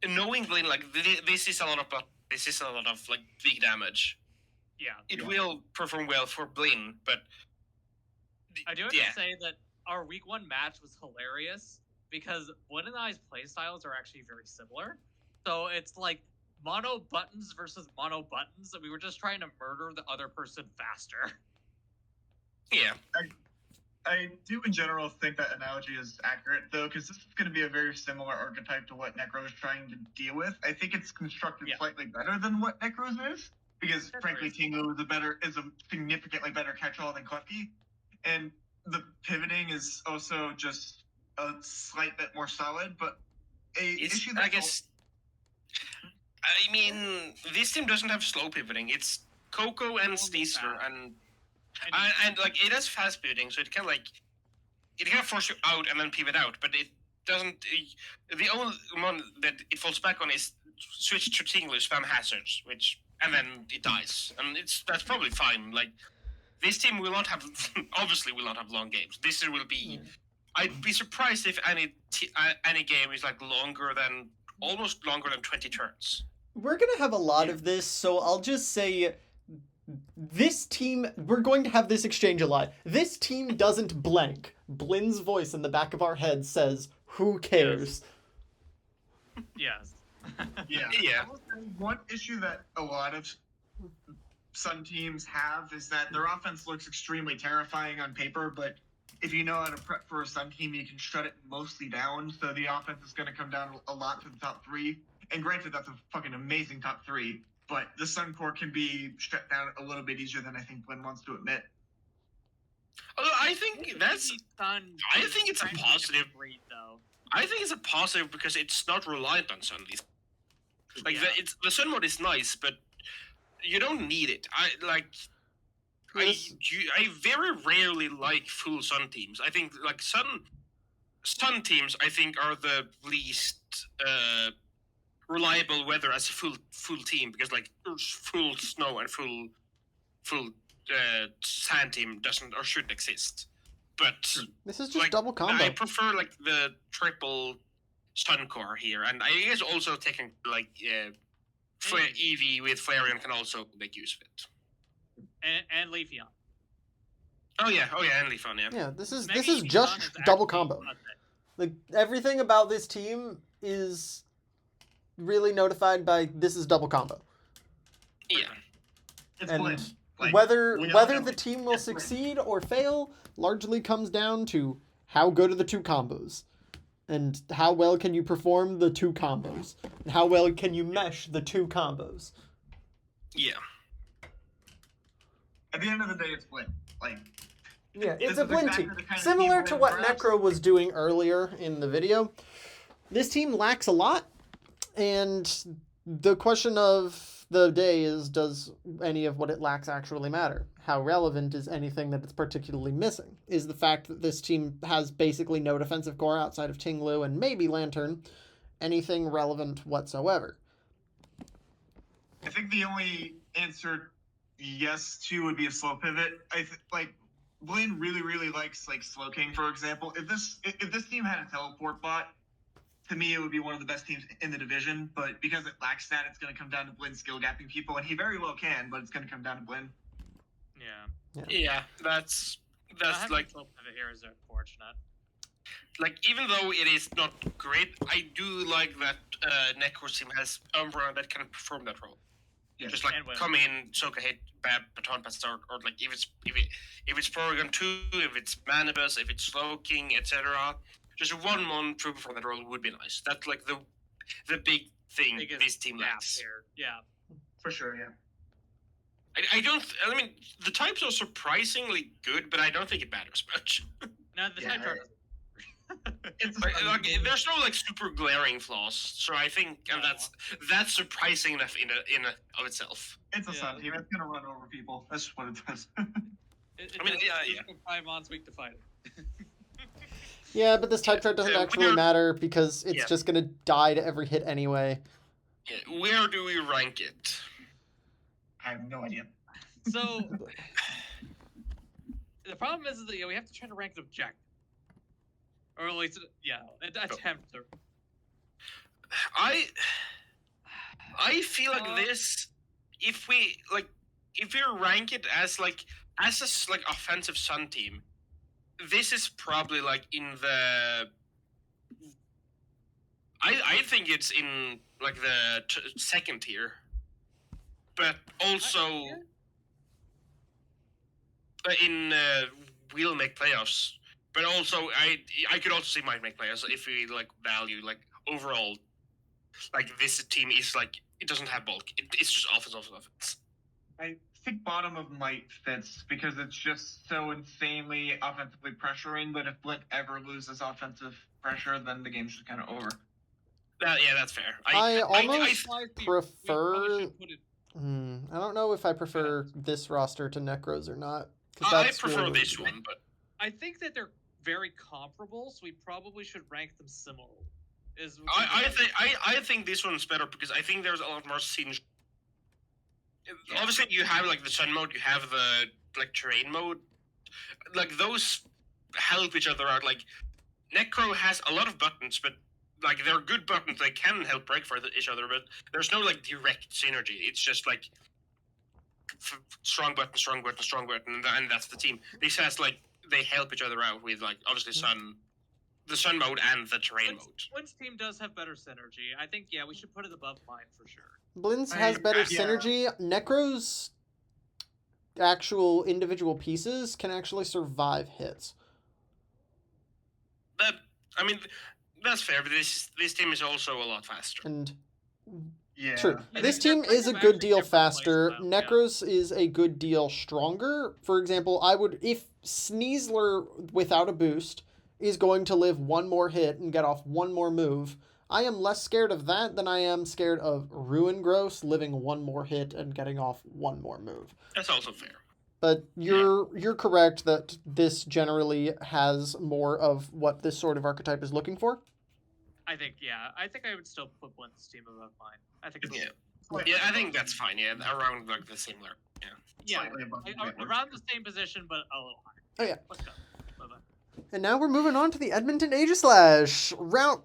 knowing Blin, like this is a lot of like big damage. Yeah. It will perform well for Blin, but I do have yeah. to say that our week 1 match was hilarious because Blin and I's playstyles are actually very similar. So it's like mono buttons versus mono buttons, and we were just trying to murder the other person faster. Yeah. I do, in general, think that analogy is accurate, though, because this is going to be a very similar archetype to what Necro is trying to deal with. I think it's constructed slightly better than what Necro's is, because, frankly, Tingu is a significantly better catch-all than Klefki, and the pivoting is also just a slight bit more solid, but issue that I guess. I mean, this team doesn't have slow pivoting. It's Coco and Sneasler, and like it has fast pivoting, so it can force you out and then pivot out, but it doesn't. The only one that it falls back on is switch to Tingler, spam hazards, and then it dies, and that's probably fine. Like this team will not have, obviously, will not have long games. This will be. I'd be surprised if any game is like almost longer than 20 turns. We're gonna have a lot of this, so I'll just say this team, we're going to have this exchange a lot. This team doesn't blank. Blin's voice in the back of our head says, "Who cares?" Yes. Yeah. One issue that a lot of Sun teams have is that their offense looks extremely terrifying on paper, but if you know how to prep for a Sun team, you can shut it mostly down, so the offense is going to come down a lot to the top 3. And granted, that's a fucking amazing top 3, but the Sun core can be shut down a little bit easier than I think Blin wants to admit. Although I think it's a positive. Great, though. I think it's a positive because it's not reliant on Sun. Like the Sun mode is nice, but you don't need it. I very rarely like full Sun teams. I think like Sun teams I think are the least reliable weather as a full team, because like full snow and full sand team doesn't or shouldn't exist. But This is just double combo. I prefer like the triple Sun core here, and I guess also taking like Eevee with Flareon can also make use of it. And Leafeon. Oh yeah, and Leafeon, yeah. Yeah, this is Maybe just Leafeon is double actually combo. a thing. Like everything about this team is really notified by this is double combo. Yeah. It's And Blin. Like, whether we all know the it. team will It's Blin. succeed or fail largely comes down to how good are the 2 combos, and how well can you perform the 2 combos, and how well can you mesh the 2 combos. Yeah. At the end of the day, it's Blin. Like, Yeah, it's This a is Blin exactly team. the kind of Similar team to Blin what drafts. Necro was doing earlier in the video, this team lacks a lot, and the question of the day is, does any of what it lacks actually matter? How relevant is anything that it's particularly missing? Is the fact that this team has basically no defensive core outside of Tinglu and maybe Lantern anything relevant whatsoever? I think the only answer yes to would be a slow pivot. Like Blin really likes like Slow King, for example. If this team had a teleport bot, to me it would be one of the best teams in the division. But because it lacks that, it's going to come down to Blin skill gapping people, and he very well can, but it's going to come down to Blin. Yeah. Yeah, that's Having like control pivot here is unfortunate. even though it is not great, I do like that Necro's team has Umbra that can perform that role. Yeah. Just like And win. come in, soak a hit, bad baton pass, or like if it's Porygon 2, if it's Manibus, if it's Slowking, etc. Just one mon to perform that role would be nice. That's like the big thing Biggest this team gap lacks. here. Yeah. For sure, yeah. I mean, the types are surprisingly good, but I don't think it matters much. No, the side chart It's Like, there's no like super glaring flaws, so I think that's surprising enough in a of itself. It's a Yeah. Sun team. It's gonna run over people. That's just what it does. I mean, yeah. 5 months week to fight it. Yeah, but this type chart doesn't actually matter because it's just gonna die to every hit anyway. Yeah, where do we rank it? I have no idea. So the problem is that we have to try to rank it objective, or at least attempt to. I feel like this. If we rank it as a offensive Sun team, this is probably like in the. I think it's in like the second tier, but also in we'll make playoffs. But also I could also see might make playoffs if we like value like overall, like this team is like it doesn't have bulk. It's just offense. I think bottom of might fits because it's just so insanely offensively pressuring. But if Blink ever loses offensive pressure, then the game's just kind of over. Yeah, that's fair. I almost I prefer. I don't know if I prefer this roster to Necros or not. I prefer this one, but I think that they're very comparable, so we probably should rank them similarly. I think this one's better because I think there's a lot more synergy. Yeah. Obviously, you have like the Sun mode, you have the like terrain mode, like those help each other out. Like Necro has a lot of buttons, but like they're good buttons. They can help break for each other, but there's no like direct synergy. It's just like strong button, strong button, strong button, and that's the team. This has like they help each other out with like obviously the Sun mode and the terrain mode. Which team does have better synergy? I think we should put it above mine for sure. Blins has better synergy. Necro's actual individual pieces can actually survive hits. I mean, that's fair, but this team is also a lot faster. And yeah, true. Yeah, This they're team kind is a of good actually deal different plays faster. now, yeah. Necros is a good deal stronger. For example, if Sneasler without a boost is going to live one more hit and get off one more move, I am less scared of that than I am scared of Ruin Gross living one more hit and getting off one more move. That's also fair. But you're correct that this generally has more of what this sort of archetype is looking for. I think I would still put Blint's team above mine. I think it's Yeah, I think that's fine. Yeah, around like the similar. Yeah. slightly above around the same position, but a little higher. Oh yeah. Let's go. Bye-bye. And now we're moving on to the Edmonton Aegislash.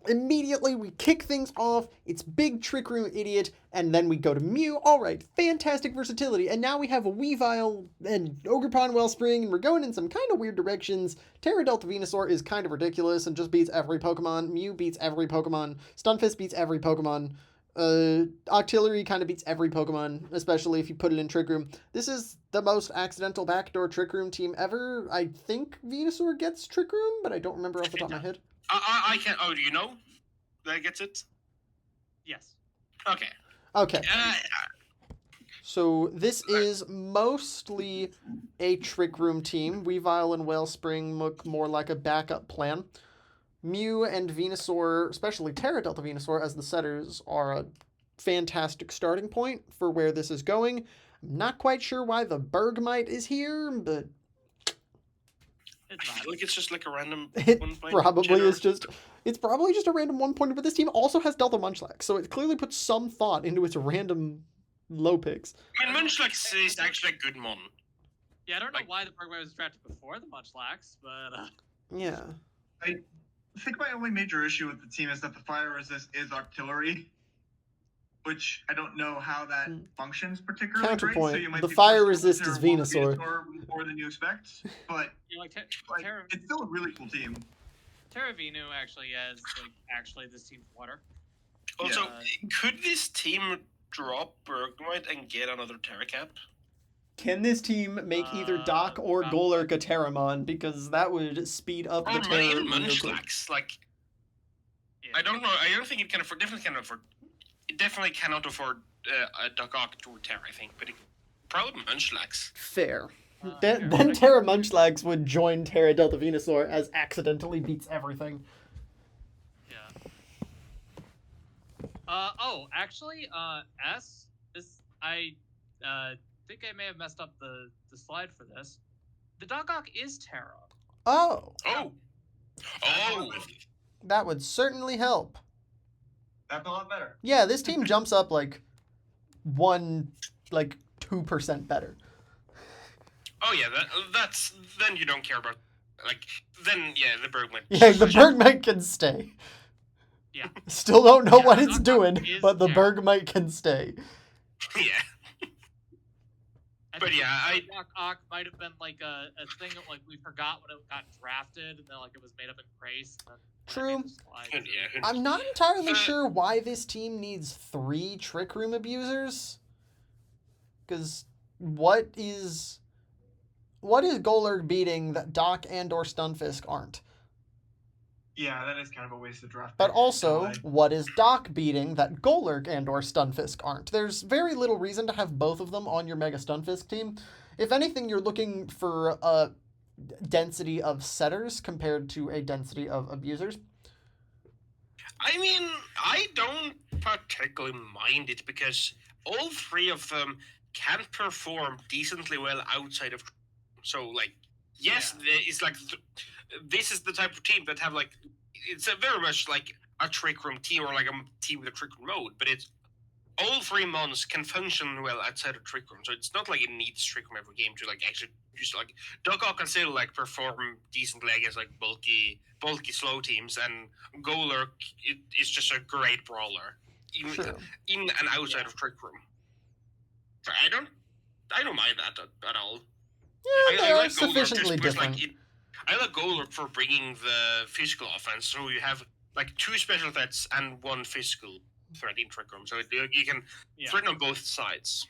Immediately we kick things off. It's Big Trick Room Idiot, and then we go to Mew. Alright, fantastic versatility. And now we have a Weavile and Ogerpon Wellspring, and we're going in some kind of weird directions. Terra Delta Venusaur is kind of ridiculous and just beats every Pokemon. Mew beats every Pokemon. Stunfisk beats every Pokemon. Octillery kind of beats every Pokemon, especially if you put it in Trick Room. This is the most accidental backdoor Trick Room team ever. I think Venusaur gets Trick Room, but I don't remember off the top of my head. I can't. Oh, do you know that gets it? Yes. Okay. Okay. So this is mostly a Trick Room team. Weavile and Wellspring look more like a backup plan. Mew and Venusaur, especially Terra Delta Venusaur as the setters, are a fantastic starting point for where this is going. I'm not quite sure why the Bergmite is here, but I feel like it's just like a random it one-point probably generator. is just... It's probably just a random one-pointer, but this team also has Delta Munchlax, so it clearly puts some thought into its random low picks. I mean, Munchlax is actually a good mon. Yeah, I don't know why the Bergmite was drafted before the Munchlax, but Yeah. I think my only major issue with the team is that the fire resist is artillery. which I don't know how that Hmm. functions particularly great. Counterpoint, So you might the be fire forced to resist is Terra one Venusaur. more than you expect, but You know, like like it's still a really cool team. Terravinu actually is like this team's water. Also, Yeah. could this team drop Bergmite and get another Terracap? Can this team make either Doc or probably. Golurk a Terramon? Because that would speed up Or the Terra even real quick. Munchlax. Like, Yeah. I don't know. I don't think it can afford. Definitely cannot afford. It definitely cannot afford a Doc Ock to Terra, I think. But it, probably Munchlax. Fair. Fair. Then Terra Munchlax would join Terra Delta Venusaur as accidentally beats everything. Yeah. Actually, I think I may have messed up the slide for this. The Doc Ock is Terra. Oh, Oh, that would certainly help. That's a lot better. Yeah, this team jumps up like 2% better. oh yeah. That's then you don't care about like then yeah the Bergmite. Yeah, the Bergmite can stay. Yeah. Still don't know Yeah, what the it's Doc Ock doing, is but the Terra. Bergmite can stay. Yeah. I But think yeah, the Doc Ock might have been like a thing that, like, we forgot when it got drafted, and then like it was made up in Grace. And then True. I made the slide, so- Yeah. I'm not entirely sure why this team needs 3 Trick Room abusers. Because what is Golurk beating that Doc and or Stunfisk aren't? Yeah, that is kind of a waste of draft. But pick, also, in a way. what is Doc beating that Golurk and or Stunfisk aren't? There's very little reason to have both of them on your Mega Stunfisk team. If anything, you're looking for a density of setters compared to a density of abusers. I mean, I don't particularly mind it because all 3 of them can perform decently well outside of. So, like, yes, it's like this is the type of team that have like it's a very much like a trick room team or like a team with a trick room mode, but it's all 3 mons can function well outside of trick room. So it's not like it needs trick room every game to like actually use like Doc Ock can still like perform decently against like bulky slow teams, and Golurk is just a great brawler in and outside of trick room. So I don't mind that at all. Yeah, they I are like Golurk sufficiently just because, different. like, I like Golurk for bringing the physical offense, so you have like 2 special threats and 1 physical threat in trick room, so you can Yeah. threaten on both sides.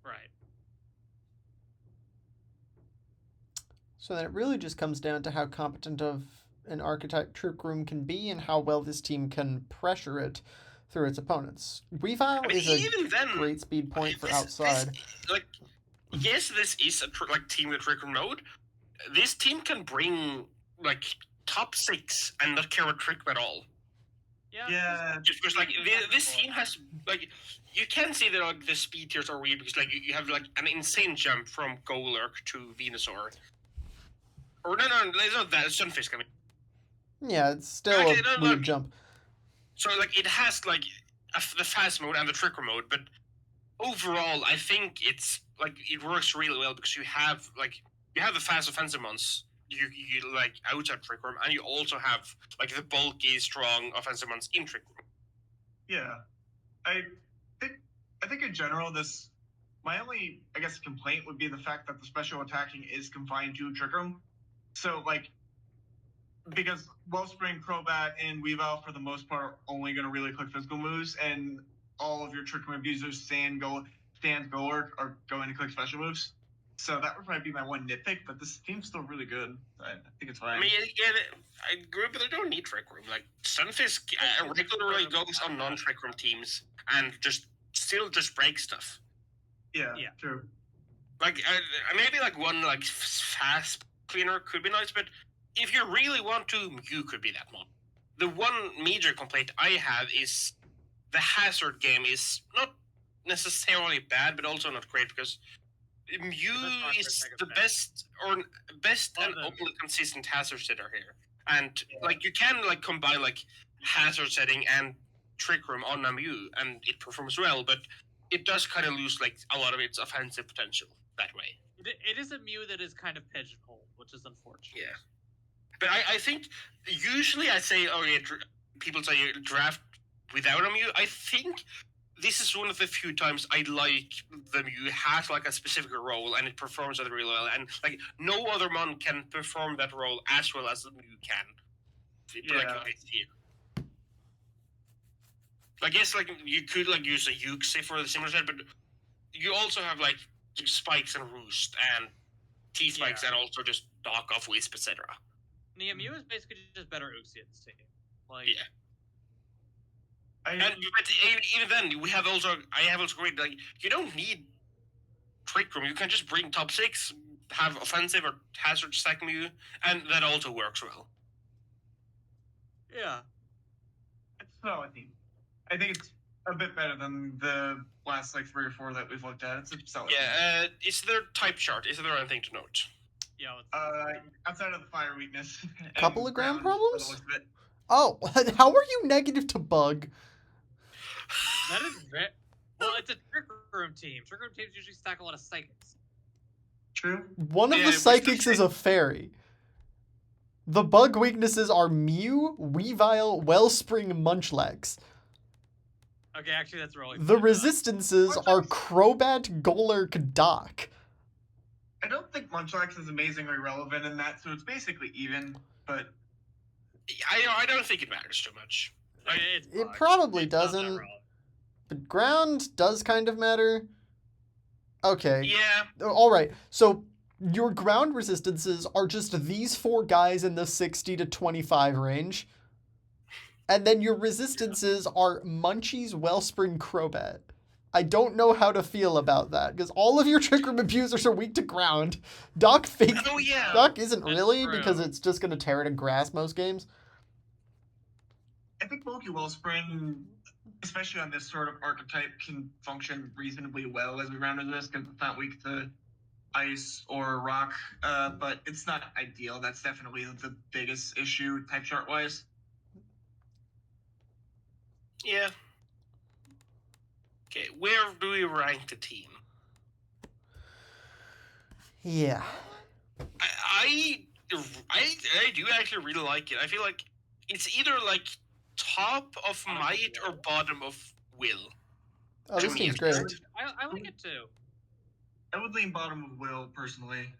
Right. So then it really just comes down to how competent of an archetype Trick Room can be and how well this team can pressure it through its opponents. Weavile I mean, is a even then, great speed point for this- outside. like, yes, this is a like team with trick room mode. This team can bring like top 6 and not care about trick at all. Yeah. Yeah, Just because like this team has like you can see that like the speed tiers are weird because like you have like an insane jump from Golurk to Venusaur. Or no, it's not that. It's Sunfisk. I mean, Yeah, it's still Okay, a no, weird look. jump. so like it has like the fast mode and the tricker mode, but overall, I think it's like it works really well because you have the fast offensive mons. You like outside trick room, and you also have like the bulky, strong offensive mons in trick room. yeah. I think in general, my only, I guess, complaint would be the fact that the special attacking is confined to Trick Room. So, like, because Wellspring, Crobat, and Weavile, for the most part, are only going to really click physical moves, and all of your Trick Room abusers, Stan, Golurk, are going to click special moves. So that would probably be my one nitpick, but this team's still really good. I think it's fine. I mean, I agree, but they don't need trick room. Like Sunfisk regularly goes on non-trick room teams and just break stuff. Yeah, Yeah. true. Like maybe like one like fast cleaner could be nice, but if you really want to, Mew could be that one. The one major complaint I have is the hazard game is not necessarily bad, but also not great because Mew is the best and only consistent hazard setter here, and like you can like combine like hazard setting and trick room on a Mew, and it performs well, but it does kind of lose like a lot of its offensive potential that way. It is a Mew that is kind of pigeonholed, which is unfortunate. Yeah, but I think usually I say, oh yeah, people say you draft without a Mew. I think this is one of the few times I like the Mew has like a specific role and it performs that really well, and like no other mon can perform that role as well as the Mew can. Like Yeah. this year. I guess like you could like use a Yuxi for the similar set, but you also have like Spikes and Roost and T Spikes Yeah. and also just Dock off Wisp, etc. Mew is basically just better Uxie at this team. Like, Yeah. And but even then, we have also I have also agreed like you don't need Trick Room. You can just bring top 6, have offensive or hazard stack Mew, and that also works well. yeah. It's a solid team. I think it's a bit better than the last like 3 or 4 that we've looked at. It's a solid team. Yeah. Is there type chart? Is there anything to note? Yeah. Outside of the fire weakness. and Couple of ground problems? by the looks of it. Oh, how are you negative to bug? That is very... Well, it's a Trick Room team. Trick Room teams usually stack a lot of psychics. True. One of Yeah, the it was psychics the is a fairy. The bug weaknesses are Mew, Weavile, Wellspring, Munchlax. Okay, actually, that's really The good. resistances are Crobat, Golurk, Doc. I don't think Munchlax is amazingly relevant in that, so it's basically even. But I don't think it matters too much. It's It bugged. probably It's not that doesn't. relevant. But ground does kind of matter. Okay. Yeah. Alright, so your ground resistances are just these 4 guys in the 60 to 25 range. And then your resistances are Munchies, Wellspring, Crobat. I don't know how to feel about that, because all of your Trick Room abusers are weak to ground. Doc fake. Oh yeah. Doc isn't That's really, true. because it's just going to tear it in grass most games. I think Bulky Wellspring, especially on this sort of archetype, can function reasonably well as we round into this because it's not weak to ice or rock. But it's not ideal. That's definitely the biggest issue type chart wise. Yeah. Okay, where do we rank the team? Yeah. I do actually really like it. I feel like it's either like top of might or bottom of will. Oh, this To me, team's it's great. good. I like it too. I would lean bottom of Will personally.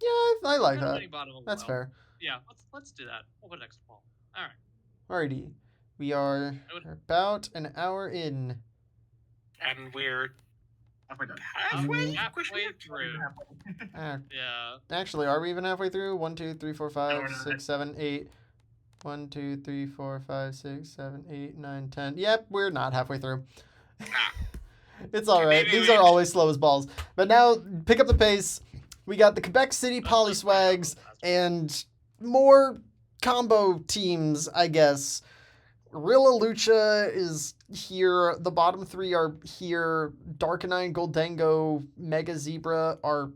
Yeah, I like Kinda that. leaning bottom of That's well. fair. Yeah, let's do that. We'll put next to Paul. All right. Alrighty. We are about an hour in. And we're Halfway done. halfway? Halfway through. Uh, Yeah. actually, are we even halfway through? 1, 2, 3, 4, 5, we're not. 6, 7, 8. 1, 2, 3, 4, 5, 6, 7, 8, 9, 10. Yep, we're not halfway through. Ah. It's alright. Maybe These we- are always slow as balls. But now, pick up the pace. We got the Quebec City Polyswags and more combo teams, I guess. Rilla Lucha is here. The bottom 3 are here. Darkanine, Goldango, Mega Zebra are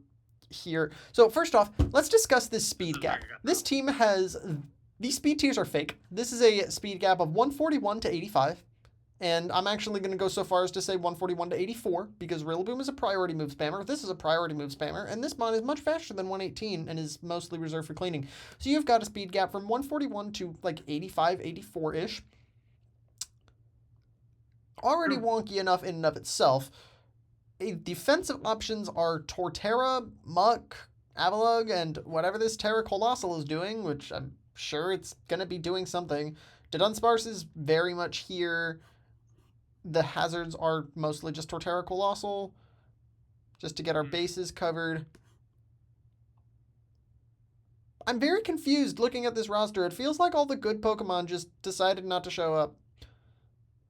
here. So first off, let's discuss this speed is gap. very good. This team has... These speed tiers are fake. This is a speed gap of 141 to 85. And I'm actually going to go so far as to say 141 to 84, because Rillaboom is a priority move spammer, this is a priority move spammer, and this mon is much faster than 118 and is mostly reserved for cleaning. So you've got a speed gap from 141 to like 85, 84-ish. Already wonky enough in and of itself. Defensive options are Torterra, Muck, Avalugg, and whatever this Terra Colossal is doing, which I'm sure it's going to be doing something. Dunsparce is very much here. The hazards are mostly just Torterra Colossal, just to get our bases covered. I'm very confused looking at this roster. It feels like all the good Pokemon just decided not to show up.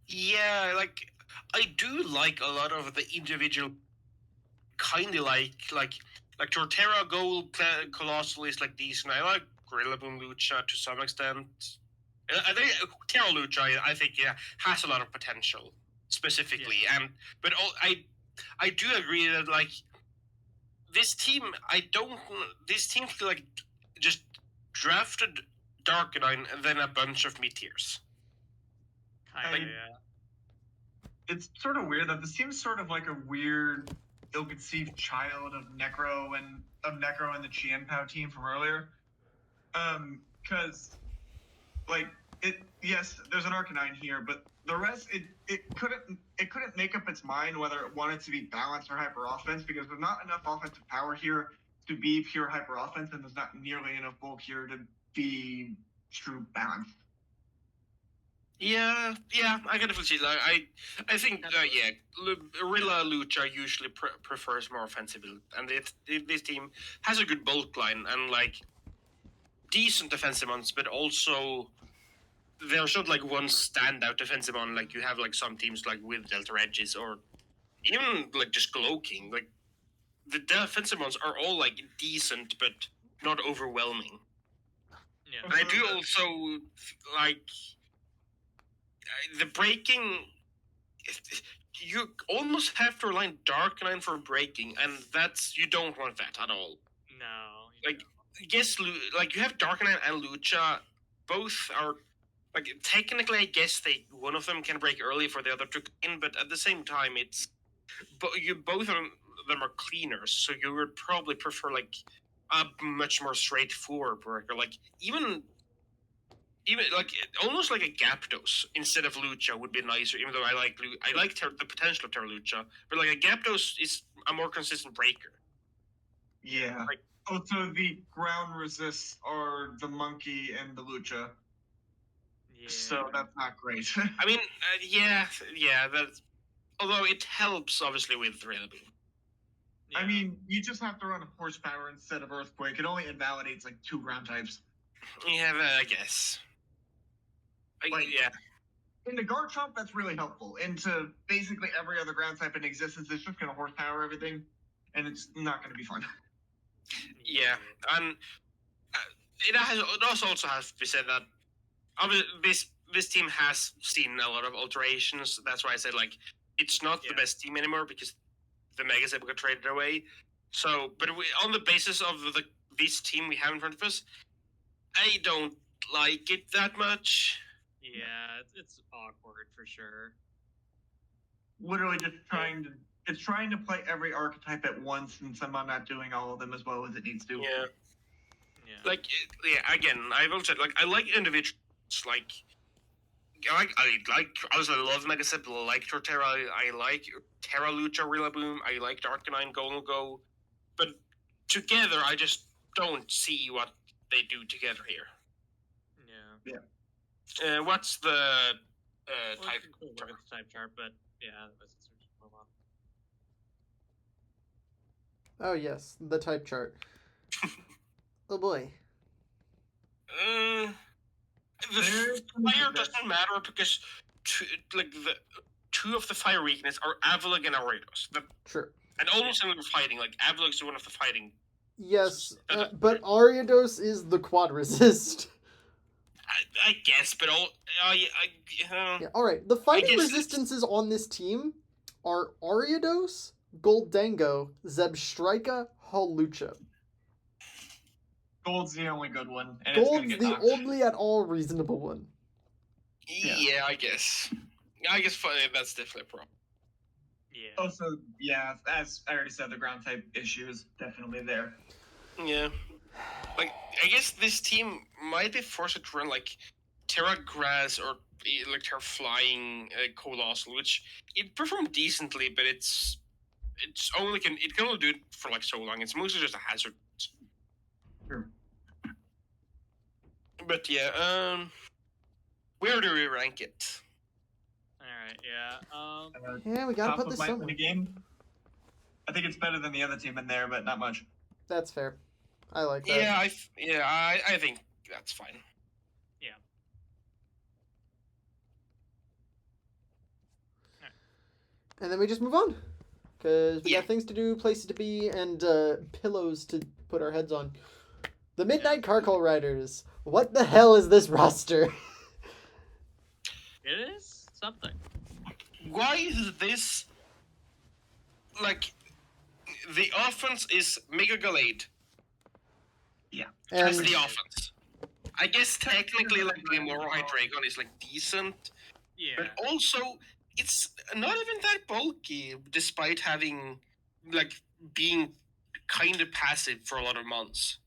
Yeah, like I do like a lot of the individual kind of like Torterra Gold Colossal is like decent. I like Rillaboom Lucha to some extent. I think Terra Lucha I think has a lot of potential specifically, but I do agree that like this team like just drafted Darkanine and then a bunch of Meteors. Kinda, I- yeah. It's sort of weird that this seems sort of like a weird, ill-conceived child of Necro and the Chien Pao team from earlier. Because like Yes, there's an Arcanine here, but the rest it couldn't make up its mind whether it wanted to be balanced or hyper offense because there's not enough offensive power here to be pure hyper offense, and there's not nearly enough bulk here to be true balance. Yeah, I can definitely see that. I think, Rilla Lucha usually prefers more offensive build, and this team has a good bulk line and like decent defensive ones, but also there's not like one standout defensive one like you have like some teams like with Delta Edges or even like just Glowking. Like the defensive ones are all like decent, but not overwhelming. Yeah. And I do also like the breaking. You almost have to rely on Darknine for breaking, and you don't want that at all. No. Like, yes, like you have Darknine and Lucha, both are like technically, I guess one of them can break early for the other to in, but at the same time, both of them are cleaners, so you would probably prefer like a much more straightforward breaker, like even like almost like a Gyapdos instead of Lucha would be nicer. Even though I like the potential of Terralucha, but like a Gyapdos is a more consistent breaker. Yeah. Like, also, the ground resists are the Monkey and the Lucha. Yeah. So that's not great. I mean, yeah. That's although it helps obviously with Rillaboom. Yeah. I mean, you just have to run Horsepower instead of Earthquake. It only invalidates like 2 ground types. Yeah, I guess. Yeah. Into Garchomp, that's really helpful. Into basically every other ground type in existence, it's just going to Horsepower everything, and it's not going to be fun. Yeah, and it also has to be said that this team has seen a lot of alterations. That's why I said like it's not the best team anymore because the Mega Zip got traded away. So, but on the basis of this team we have in front of us, I don't like it that much. Yeah, it's awkward for sure. Literally just trying to play every archetype at once and somehow not doing all of them as well as it needs to. Yeah. Yeah. Like, again, I will say, like, I like individuals, like, I obviously I love Mega Zip, I like Torterra, I like Terralucha, Rillaboom, I like Arcanine, Go, but together, I just don't see what they do together here. Yeah. What's the type? We'll look at the type chart, but yeah, let's just move on. Oh yes, the type chart. Oh boy. The fire doesn't matter because two of the fire weakness are Avalugg and Ariados. Sure. And almost in the fighting, like Avalugg's one of the fighting. Yes, but Ariados is the quad resist. I guess, but Yeah, all right. The fighting guess resistances on this team are Ariados, Goldango, Zebstrika, Hawlucha. Gold's the only good one. And Gold's it's the knocked. only at all reasonable one. yeah, I guess. That's definitely a problem. Yeah. Also, yeah, as I already said, the ground type issue is definitely there. Yeah. Like, I guess this team might be forced to run, like, Terra Grass or, like, Terra Flying Colossal, which it performed decently, but it can only do it for, like, so long. It's mostly just a hazard. Sure. But, yeah, where do we rank it? Alright, yeah. Yeah, we gotta Top put of this my somewhere. game. I think it's better than the other team in there, but not much. That's fair. I like that. Yeah, I think that's fine. And then we just move on. Because we Yeah. got things to do, places to be, and pillows to put our heads on. The Midnight Carcol Riders. What the hell is this roster? It is something. Why is this, like, the offense is Mega Gallade. That's And the offense. I guess technically, like, the Moro Hydreigon is, like, decent, Yeah. but also, it's not even that bulky, despite having, like, being kind of passive for a lot of months.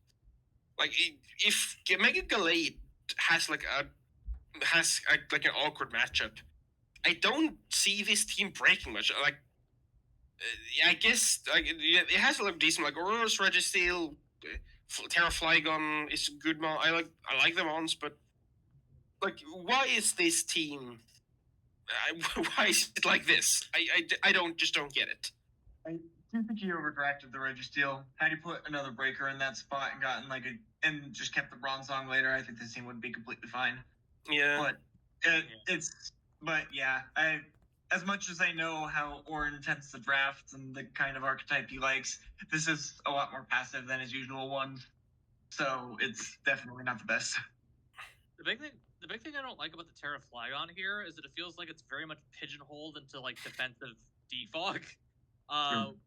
Like, if Mega Gallade has, like, a has like an awkward matchup. I don't see this team breaking much. Like, I guess like it has a lot of decent like Aurora's Registeel, Terra Flygon is a good mon. I like the mons, but like, why is this team? Why is it like this? I don't get it. I do think he overdrafted the Registeel. Had he put another breaker in that spot and gotten and just kept the Bronzong later, I think this team would be completely fine. Yeah. But yeah, as much as I know how Orin tends to draft and the kind of archetype he likes, this is a lot more passive than his usual ones. So it's definitely not the best. The big thing I don't like about the Terra Flygon here is that it feels like it's very much pigeonholed into like defensive defog,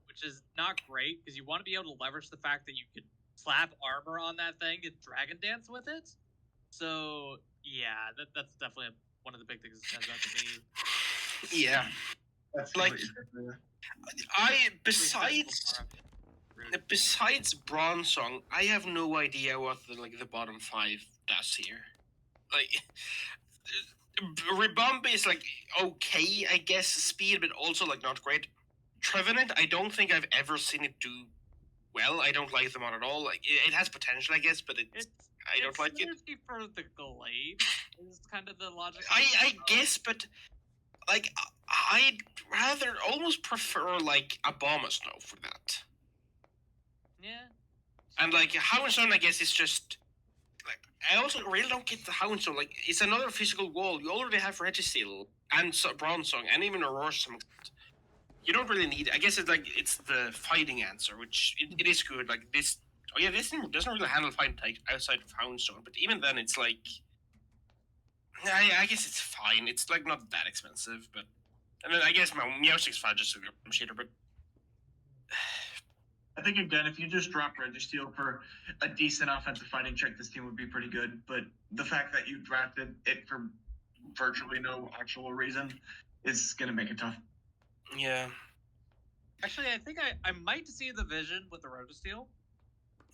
which is not great because you want to be able to leverage the fact that you could slap armor on that thing and Dragon Dance with it. So yeah, that's definitely one of the big things that stands out to me. Yeah, That's like completely besides Bronzong, I have no idea what the bottom 5 does here. Like, Ribombe is like okay, I guess, speed, but also like not great. Trevenant, I don't think I've ever seen it do well. I don't like them at all. Like, it has potential, I guess, but I don't like it. It's for the Glade is kind of the logic. I guess, but like I'd rather almost prefer like Abomasnow for that. Yeah. And like Houndstone, I guess, is just like I also really don't get the Houndstone. Like, it's another physical wall. You already have Registeel and Bronzong and even Aurora. You don't really need it. I guess it's the fighting answer, which it is good. Like this. Oh yeah, this thing doesn't really handle fighting outside of Houndstone, but even then, it's like. I guess it's fine. It's like not that expensive, but and then I guess my Meowstic's fine just a shader, but I think again, if you just drop Registeel for a decent offensive fighting check, this team would be pretty good. But the fact that you drafted it for virtually no actual reason is going to make it tough. yeah. Actually, I think I might see the vision with the Registeel.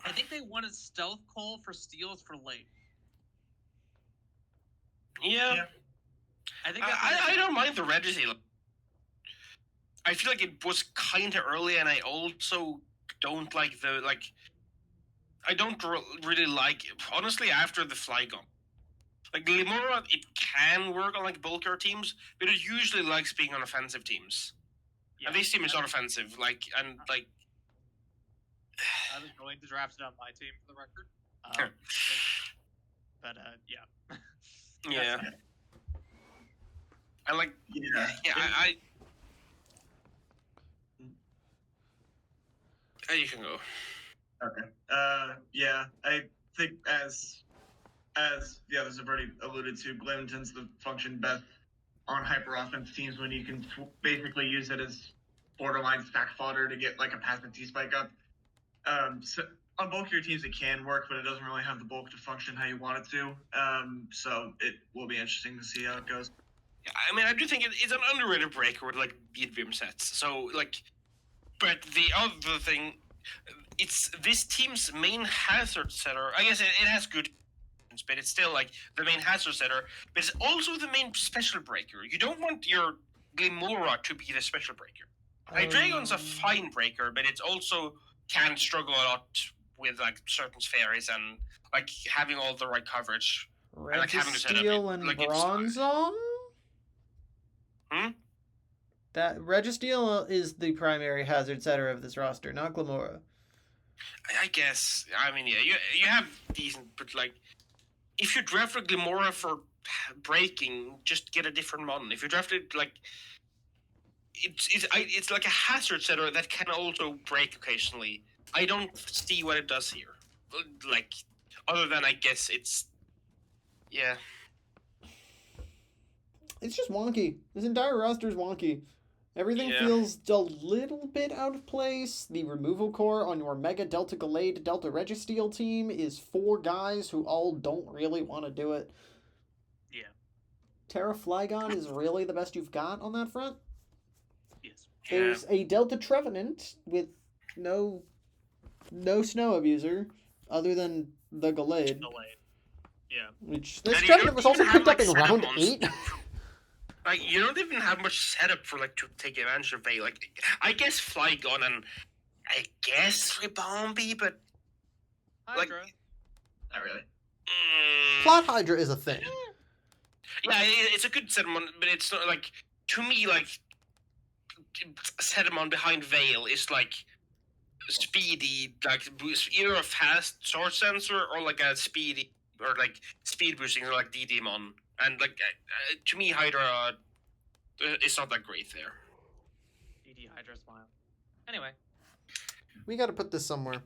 I think they wanted Stealth Coal for steals for late. Yeah. I think I don't mind the Registeel. I feel like it was kind of early, and I also don't like I don't really like honestly after the Flygon. Like Limora, it can work on like bulkier teams, but it usually likes being on offensive teams. Yeah, and this team is not offensive. I was going to draft it on my team for the record. But yeah. Yeah. I like. Yeah. You can go. Okay. Yeah, I think as the others have already alluded to, Glim tends to function best on hyper offense teams when you can basically use it as borderline stack fodder to get like a passive T-spike up. So on bulkier teams it can work, but it doesn't really have the bulk to function how you want it to. So it will be interesting to see how it goes. Yeah, I mean, I do think it's an underrated breaker with like beat Vim sets. So like, but the other thing, it's this team's main hazard setter. I guess it has good, but it's still like the main hazard setter. But it's also the main special breaker. You don't want your Glimora to be the special breaker. Hydreigon's a fine breaker, but it also can struggle a lot with like certain fairies and like having all the right coverage. Registeel and Bronzong? That Registeel is the primary hazard setter of this roster, not Glimora. I guess. I mean, yeah, you have decent, but like, if you draft a Glimora for breaking, just get a different mon. If you draft it like, it's like a hazard setter that can also break occasionally. I don't see what it does here. Like, other than I guess it's, yeah. It's just wonky. This entire roster is wonky. Everything feels a little bit out of place. The removal core on your Mega Delta Gallade Delta Registeel team is 4 guys who all don't really want to do it. Yeah. Terra Flygon is really the best you've got on that front. Yes. There's a Delta Trevenant with no snow abuser other than the Gallade. Yeah. Which this And you dragon don't was also even have, picked up like, in setup round on 8. Like, you don't even have much setup for, like, to take advantage of Veil. Like, I guess Flygon and I guess Ribombi, but Hydra. Not really. Plot Hydra is a thing. Yeah, it's a good Sedamon, but it's not like, to me, like, Sedamon behind Veil is like speedy, like either a fast source sensor or like a speedy or like speed boosting or like DDmon. And like to me, Hydra is not that great there. DD Hydra smile. Anyway, We gotta put this somewhere.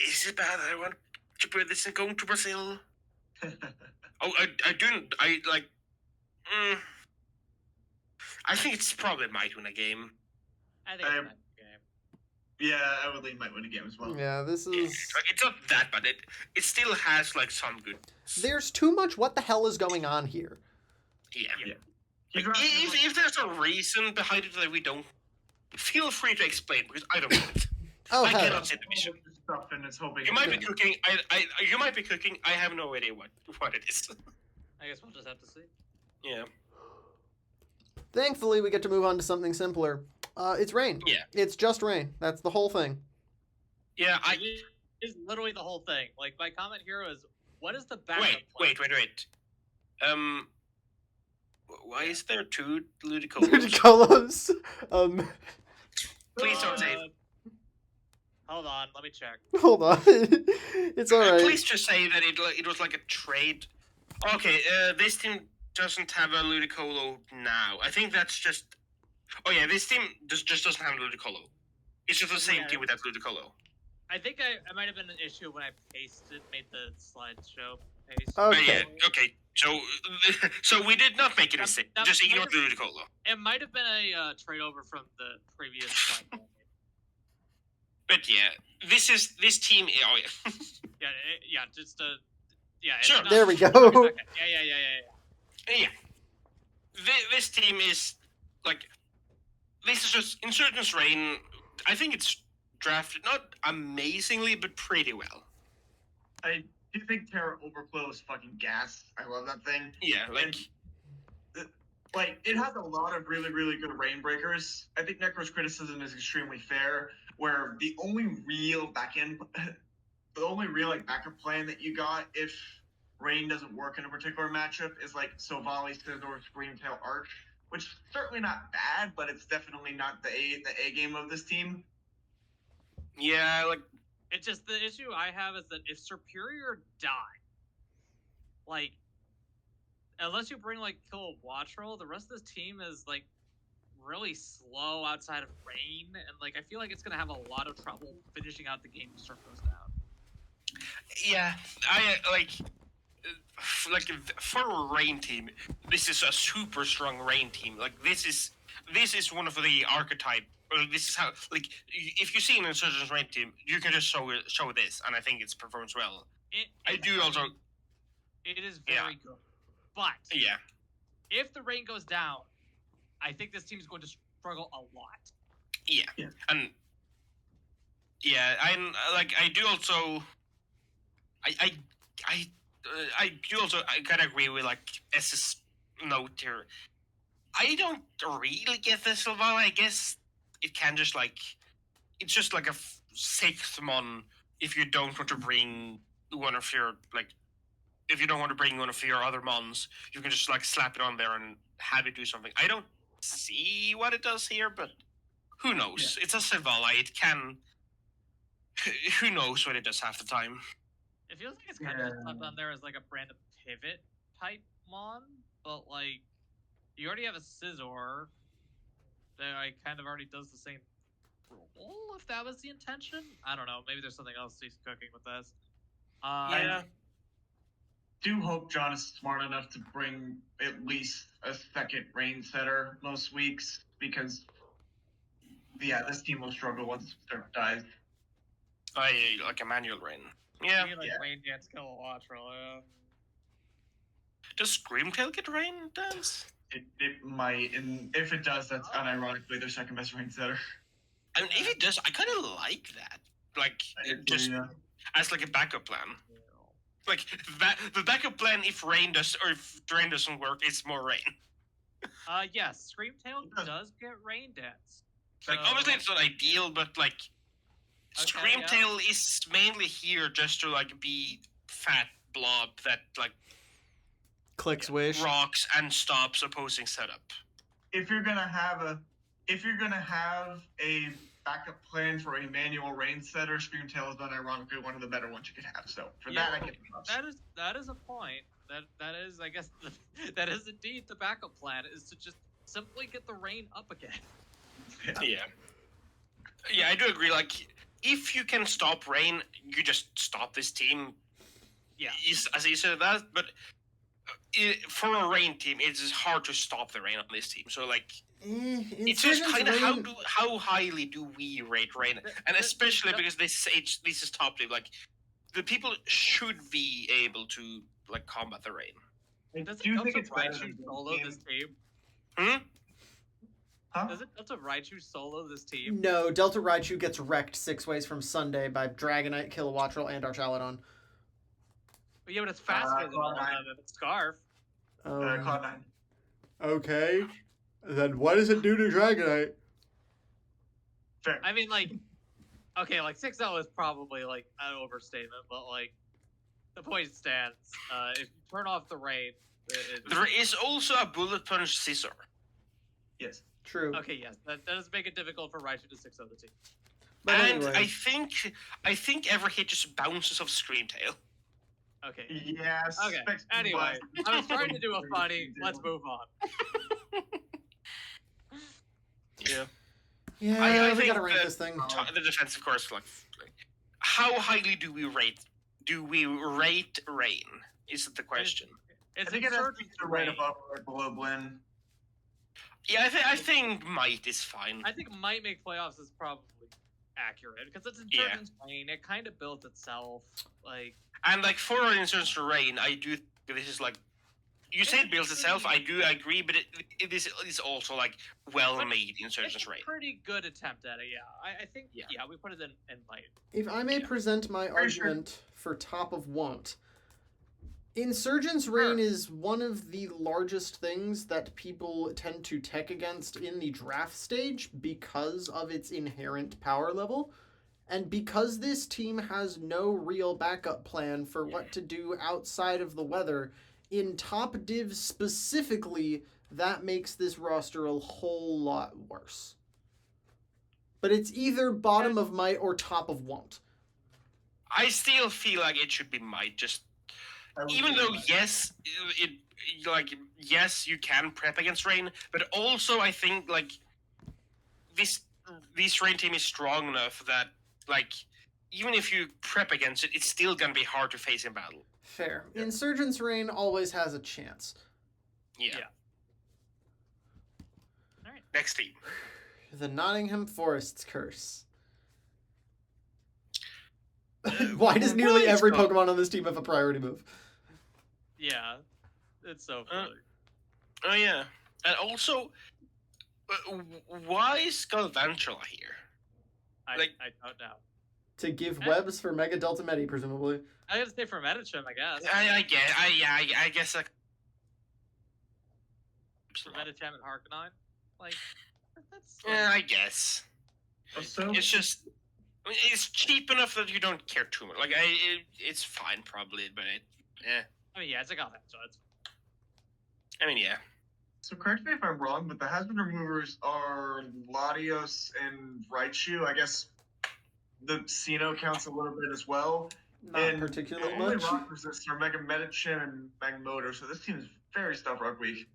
Is it bad that I want to put this in going to Brazil? Oh, I don't. I like. I think it's probably might win a game. I think it's a nice game. Yeah, I would lean might win a game as well. Yeah, this Yeah, is... like, it's not that bad. It still has like some good. There's too much what the hell is going on here. Yeah. Yeah. He's Like, right. if there's a reason behind it that we don't, feel free to explain because I don't know it. Oh, I hell cannot yeah. say the mission. Stuff and it's hoping You it's might be good. cooking. You might be cooking. I have no idea what it is. I guess we'll just have to see. Yeah. Thankfully, we get to move on to something simpler. It's rain. Yeah. It's just rain. That's the whole thing. Yeah. It is literally the whole thing. Like, my comment here is, what is the backup Wait. plan? Why is there two Ludicolo? Ludicolo. Please don't say. Hold on, let me check. Hold on. It's alright. Please just say that it was like a trade. Okay. This team doesn't have a Ludicolo now. I think that's just. Oh yeah, this team just doesn't have a Ludicolo. It's just the same Yeah. team without Ludicolo. I think I might have been an issue when I made the slideshow paste. Okay. Okay. So we did not make a mistake. that Just might ignore have- the Ludicolo. It might have been a trade over from the previous slide. But yeah, this team. Oh yeah. Yeah, just yeah. it's Sure. not- There we go. Okay. Yeah. Yeah. This team is like. This is just Insurgent's Reign. I think it's drafted not amazingly, but pretty well. I do think Terra Overflow is fucking gas. I love that thing. Yeah, like. Like, it has a lot of really, really good Rainbreakers. I think Necro's criticism is extremely fair, where the only real like backup plan that you got if Rain doesn't work in a particular matchup is like Sovali, Scizor, Screamtail, Arch, which is certainly not bad, but it's definitely not the A game of this team. Yeah, like. It's just the issue I have is that if Superior die, like, unless you bring like Kilowattrel, the rest of this team is like really slow outside of Rain, and like I feel like it's gonna have a lot of trouble finishing out the game if Surf goes down. Yeah, I like for a Rain team, this is a super strong Rain team. Like this is one of the archetype. Or this is how like if you see an Insurgent's Rain team, you can just show this, and I think it performs well. I do also. It is very good, but Yeah. if the Rain goes down, I think this team is going to struggle a lot. Yeah. Yeah. And yeah, I'm like I do also. I do also I kind of agree with like S's note here. I don't really get this Sylvana. I guess it can just like it's just like a sixth mon if you don't want to bring one of your like if you don't want to bring one of your other mons, you can just like slap it on there and have it do something. I don't see what it does here, but who knows? It's a Sylvala. It can. Who knows what it does half the time? It feels like it's kind of just left on there as like a random pivot type mon, but like you already have a Scizor that kind of already does the same role. If that was the intention, I don't know. Maybe there's something else he's cooking with this. Yeah. Do hope John is smart enough to bring at least a second Rain setter most weeks, because this team will struggle once Surf dies. I like a manual rain. Yeah. Maybe, like Yeah. Rain Dance Kilowattrel. Yeah. Does Screamtail get rain dance? It might, and if it does, that's unironically their second best Rain setter. I mean, if it does, I kind of like that. Like, just as like a backup plan. Like the backup plan if rain does or if rain doesn't work, it's more rain. Yes, Screamtail does get rain dance. Like obviously it's not ideal, but like Okay, Screamtail is mainly here just to like be fat blob that like Clicks wish. rocks and stops opposing setup. If you're gonna have a backup plan for a manual rain setter, Screamtail is unironically one of the better ones you could have. So for that, I give you props. That is a point. That is, I guess, that is indeed the backup plan, is to just simply get the rain up again. Yeah, I do agree. Like, if you can stop rain, you just stop this team. Yeah. As you said that, but for a rain team, it's hard to stop the rain on this team. So like, it's just kind of how highly do we rate rain, and especially because this is top team. Like, the people should be able to like combat the rain. Does Do you it think Delta it's better Raichu than solo game? this team? Hmm? Huh? Does it Delta Raichu solo this team? No, Delta Raichu gets wrecked 6 ways from Sunday by Dragonite, Kilowattrel, and Archaludon. But yeah, but it's faster than all of them if it's Scarf. Cloud9. Okay. Then what does it do to Dragonite? Fair. I mean, like, okay, like 6-0 is probably like an overstatement, but like, the point stands. If you turn off the rain, There is also a bullet punch scissor. Yes. True. okay, yes, that does make it difficult for Raichu to 6-0 the team. But And anyway. I think every hit just bounces off Screamtail. Okay. Yes. Okay. Anyway, I was trying to do a funny. Let's move on. Yeah. Yeah, I we think gotta rank that- this thing. The defense, of course, like how highly do we rate? Do we rate rain? Is the question? I It's think it has to be Insurgent right Rain. above or below Blinn. Yeah, I think might is fine. I think might make playoffs is probably accurate because it's Yeah. Insurgent Rain. It kind of built itself. Like, And like for an instance for rain, I do. This is like you say it builds itself. I do agree, but it is also like well made it's insurgents a rain. pretty good attempt at it. Yeah, I think. Yeah. Yeah. We put it in might. If I may Yeah. present my Very sure. argument for top of want, Insurgent's Reign is one of the largest things that people tend to tech against in the draft stage because of its inherent power level. And because this team has no real backup plan for what to do outside of the weather, in top div specifically, that makes this roster a whole lot worse. But it's either bottom of might or top of want. I still feel like it should be might. Just even though yes, yes you can prep against rain, but also I think like this rain team is strong enough that like even if you prep against it, it's still gonna be hard to face in battle. Fair. Insurgent's Reign always has a chance. Yeah. Yeah. All right. Next team. The Nottingham Forest's Curse. Why does nearly what is every called- Pokemon on this team have a priority move? Yeah, it's so funny. Oh yeah, and also, why is Galvantula here? I don't know. To give webs for Mega Delta Medi, presumably. I gotta stay for Medicham, I guess. I guess like. For Medicham and Harkonine, like that's. Yeah, I guess. So, It's just, I mean, it's cheap enough that you don't care too much. Like, it's fine probably, but I mean, yeah, it's a Galvantula. So it's I mean, yeah. so correct me if I'm wrong, but the hazard removers are Latios and Raichu. I guess the Sinnoh counts a little bit as well. Not And particularly the only much. rock resistors are Mega Medicham and Magmotor, so this team is very Stuff Rock weak.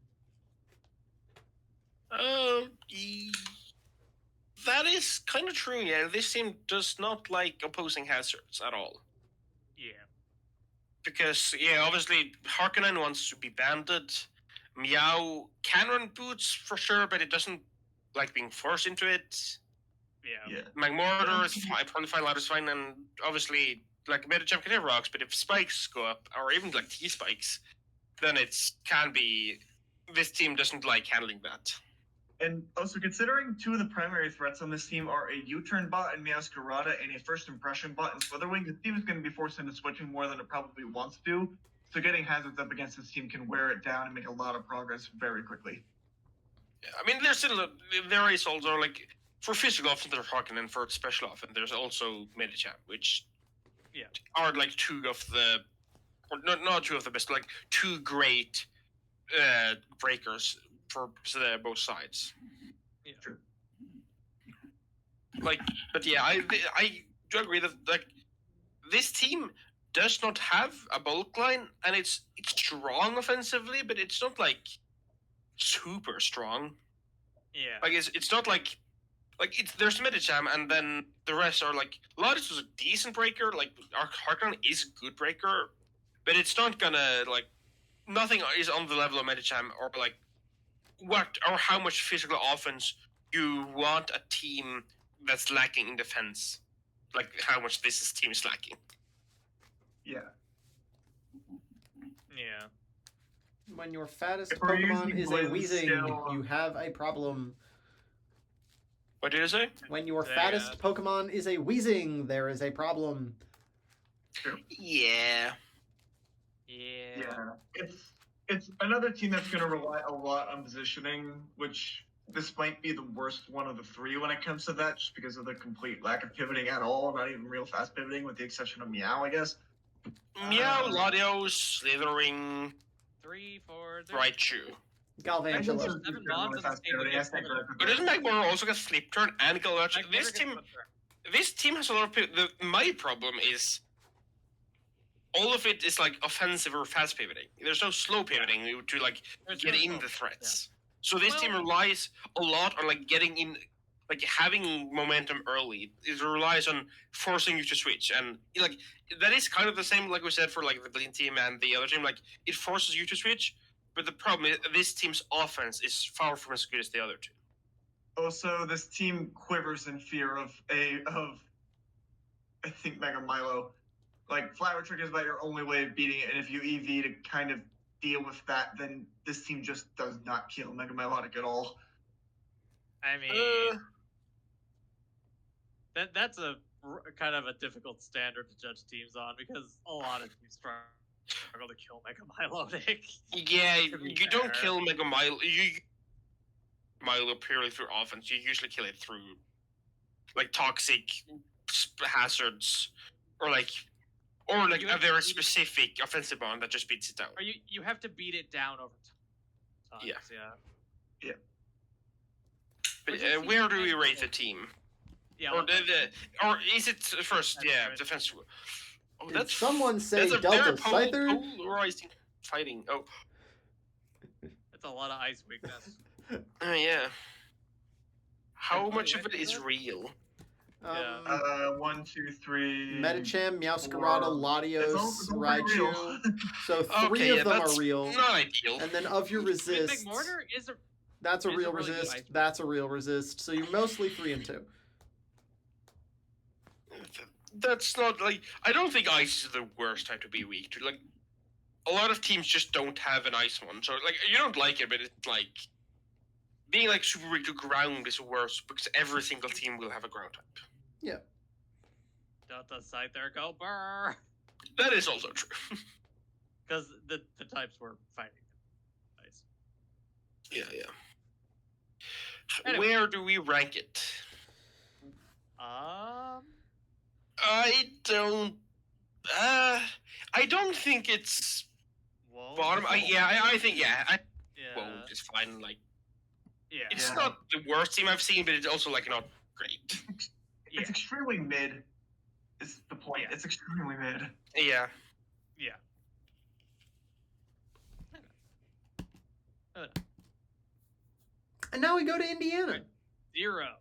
That is kind of true. Yeah, this team does not like opposing hazards at all. yeah. Because yeah, obviously Harkonnen wants to be banded. Meow can run boots for sure, but it doesn't like being forced into it. Yeah. Yeah. Magmortar is fine, probably fine, Ladder's fine, and obviously like Medicham can hit rocks, but if spikes go up, or even like T spikes, then it's can be. This team doesn't like handling that. And also, considering two of the primary threats on this team are a U-turn bot and Meowscarada and a first impression bot in Slitherwing, the team is going to be forced into switching more than it probably wants to. So getting hazards up against this team can wear it down and make a lot of progress very quickly. Yeah, I mean, there is also like for physical offense there's Harkin, and for special offense there's also Medicham, which are like two of the, or not two of the best, like two great breakers for both sides. Yeah. True. Like, but yeah, I do agree that like this team does not have a bulk line, and it's strong offensively, but it's not like super strong. Yeah. Like it's not like there's Medicham, and then the rest are like Lodis was a decent breaker. Like Harkonnen is a good breaker, but it's not gonna like nothing is on the level of Medicham or like what or how much physical offense you want a team that's lacking in defense. Like how much this team is lacking. Yeah. Yeah. When your fattest If we're Pokemon using is a Blizz Weezing, still- you have a problem. What did you say? When your There fattest you Pokemon is a Weezing, there is a problem. Yeah. Yeah. It's another team that's going to rely a lot on positioning, which this might be the worst one of the three when it comes to that, just because of the complete lack of pivoting at all, not even real fast pivoting, with the exception of Meow, I guess. Meow, Latios, Slithering, 3, 4, 3. Raichu. Galvantula. Seven Mons doesn't seem to be But doesn't Magmar also get Flip Turn and Galvantula? Like, This never team, gets better. this team has a lot of my problem is all of it is like offensive or fast pivoting. There's no slow pivoting to like There's get no in slow, the threats. So this team Well- relies a lot on like getting in, like having momentum early. It relies on forcing you to switch, and like that is kind of the same like we said for like the Blink team and the other team. Like it forces you to switch, but the problem is this team's offense is far from as good as the other two. Also, this team quivers in fear of I think Mega Milo. Like, Flower Trick is about your only way of beating it, and if you EV to kind of deal with that, then this team just does not kill Mega Milotic at all. I mean, Uh, that's a kind of a difficult standard to judge teams on because a lot of teams struggle to kill Mega Milotic. Yeah, To be you don't fair. kill Mega Milo. You Milo purely through offense. You usually kill it through like toxic hazards or like You a have to very beat it- specific offensive bond that just beats it down. Or you have to beat it down over time. Yeah. Yeah. But, Which is where do team we rate defense. the team? Yeah. Or well, or is it first? Defense, Yeah, right? defense. Oh, Did that's someone say that's a Delta very Scyther? polarizing fighting. Oh, it's a lot of ice weakness. yeah. How Like, much wait, of it is what? real? Yeah. 1, 2, 3. Medicham, Meowscarada, It's all Latios, pretty real. Raichu. So three Okay, of yeah, them that's are real. not ideal. And then of your I mean, resists, McMortar is a that's a is a real really good resist. ice That's a real resist. So you're mostly 3 and 2. That's not like I don't think ice is the worst type to be weak to. Like a lot of teams just don't have an ice one, so like you don't like it, but it's like being like super weak to ground is worse because every single team will have a ground type. Delta Scyther go burr That is also true. because the types were fighting. Ice. Yeah. Anyway. Where do we rank it? I don't. I don't think it's Whoa. bottom. I think Yeah. Whoa, it's fine. Like Yeah. it's Yeah. not the worst team I've seen, but it's also like not great. Yeah. It's extremely mid, is the point. Yeah. It's extremely mid. Yeah. Yeah. And now we go to Indiana. 0.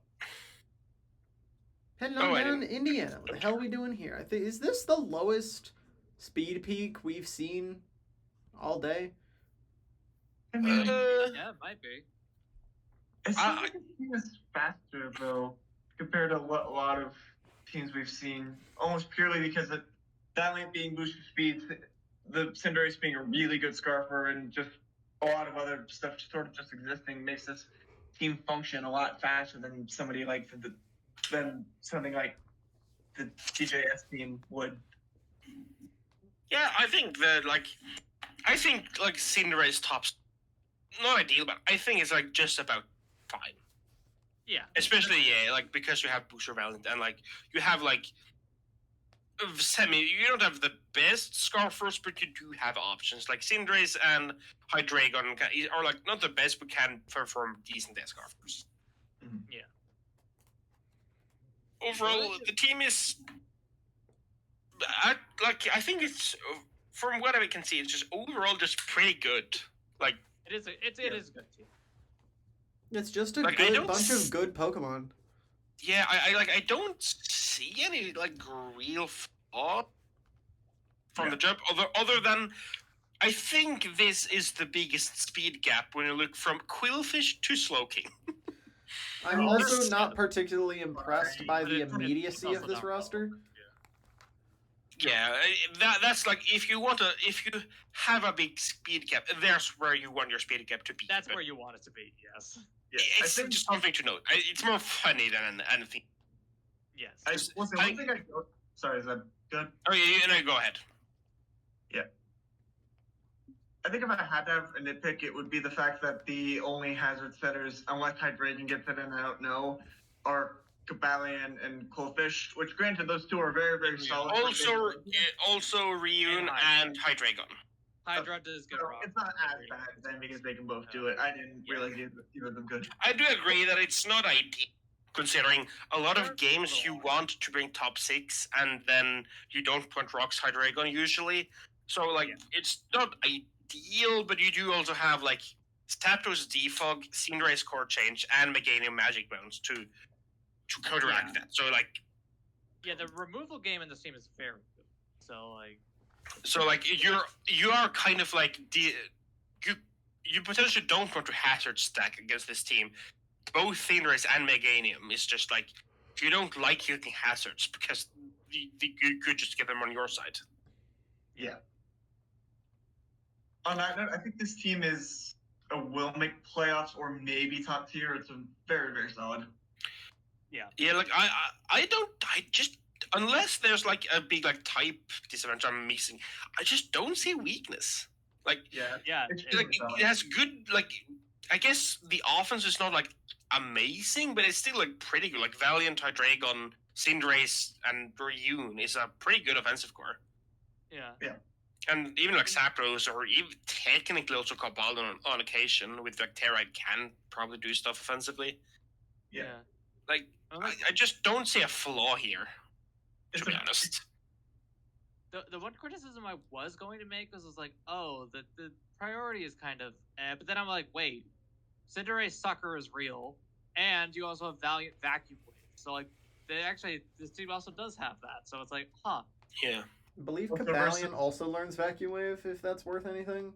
Heading Oh, on I down didn't- to Indiana. What the hell are we doing here? I think is this the lowest speed peak we've seen all day? I mean, Yeah, it might be. it seems I- like this team is faster, though, compared to what a lot of teams we've seen, almost purely because of Valiant being booster speeds, the Cinderace being a really good Scarfer, and just a lot of other stuff sort of just existing makes this team function a lot faster than somebody like than something like the DJS team would. Yeah, I think Cinderay's top's not ideal, but I think it's like just about fine. Yeah. Especially like because you have Booster Valiant and like you have like you don't have the best Scarfers, but you do have options like Cinderace and Hydreigon are like not the best, but can perform decent as Scarfers. Yeah. Overall, the team is. I think it's from what I can see, it's just overall just pretty good. Like it is a good team. It's just a Like, good bunch of good Pokemon. yeah, I don't see any like real flaw from the jump, other than I think this is the biggest speed gap when you look from Quillfish to Slowking. I'm also not particularly impressed by the It's immediacy of also this not roster. Yeah, that's like if you have a big speed gap, there's where you want your speed gap to be. That's where you want it to be. Yes. Yeah, It's just something to note. It's more funny than anything. Yes. one thing I go. Sorry, is that good? Oh yeah, no, go ahead. I think if I had to have a nitpick, it would be the fact that the only hazard setters, unless Hydreigon gets it and I don't know, are Kabalion and Quillfish, which granted, those two are very, very solid. Also Ryun and Hydreigon. Hydra does good. It's not as bad then because they can both do it. I didn't realize either of them could. I do agree that it's not ideal, considering a lot of games you want to bring top 6 and then you don't put Rocks Hydreigon usually. So like it's not ideal, but you do also have like Zapdos Defog, Cinderace Core Change, and Meganium Magic Bones to counteract that. So like the removal game in this team is very good. So you are kind of like you potentially don't want to hazard stack against this team. Both Cinderace and Meganium is just like you don't like using hazards because you could just get them on your side. Yeah. On that note, I think this team will make playoffs or maybe top tier. It's very, very solid. Yeah, like I just unless there's like a big like type disadvantage I'm missing, I just don't see weakness. Like it has good like I guess the offense is not like amazing, but it's still like pretty good. Like Valiant, Hydreigon, Cinderace, and Ryun is a pretty good offensive core. Yeah. And even like Zapdos or even technically also Cabal on occasion with like Territe can probably do stuff offensively. Yeah. Like I just don't see a flaw here, to be honest. The one criticism I was going to make was like, oh, the priority is kind of but then I'm like, wait, Cinderace Sucker is real, and you also have Valiant Vacuum Wave. So like this team also does have that. So it's like, huh. Yeah. I believe Kabalion also learns Vacuum Wave, if that's worth anything.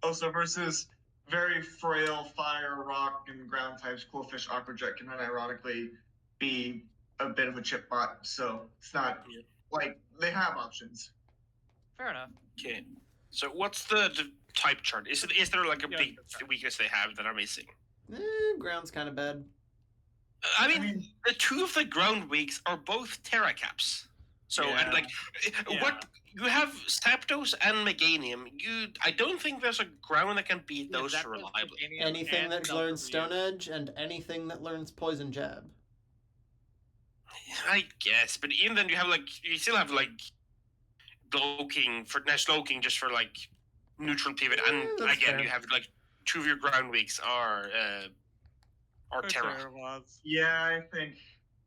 Also versus very frail fire, rock, and ground types, Quillfish, Aquajet can unironically be a bit of a chip bot. So it's not like they have options. Fair enough. Okay. So what's the type chart? Is there like a big weakness they have that I'm missing? Ground's kind of bad. I mean, the two of the ground weaks are both Terracaps. So and like what you have Zapdos and Meganium. I don't think there's a ground that can beat those reliably. Anything that learns Stone Edge and anything that learns Poison Jab. I guess, but even then you still have like Slowking just for like neutral pivot, and again fair. you have like two of your ground weaks are Terra.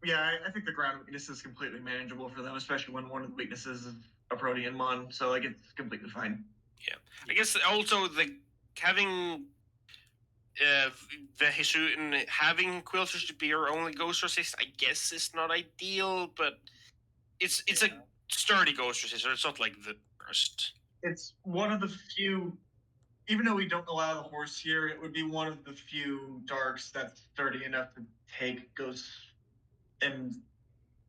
Yeah, I think the ground weakness is completely manageable for them, especially when one of the weaknesses is a Protean Mon, so like it's completely fine. Yeah, I guess also having the Hisuian having Quillfish to be your only Ghost Resist, I guess is not ideal, but it's a sturdy Ghost Resist, so it's not like the worst. It's one of the few, even though we don't allow the horse here, it would be one of the few darks that's sturdy enough to take Ghost and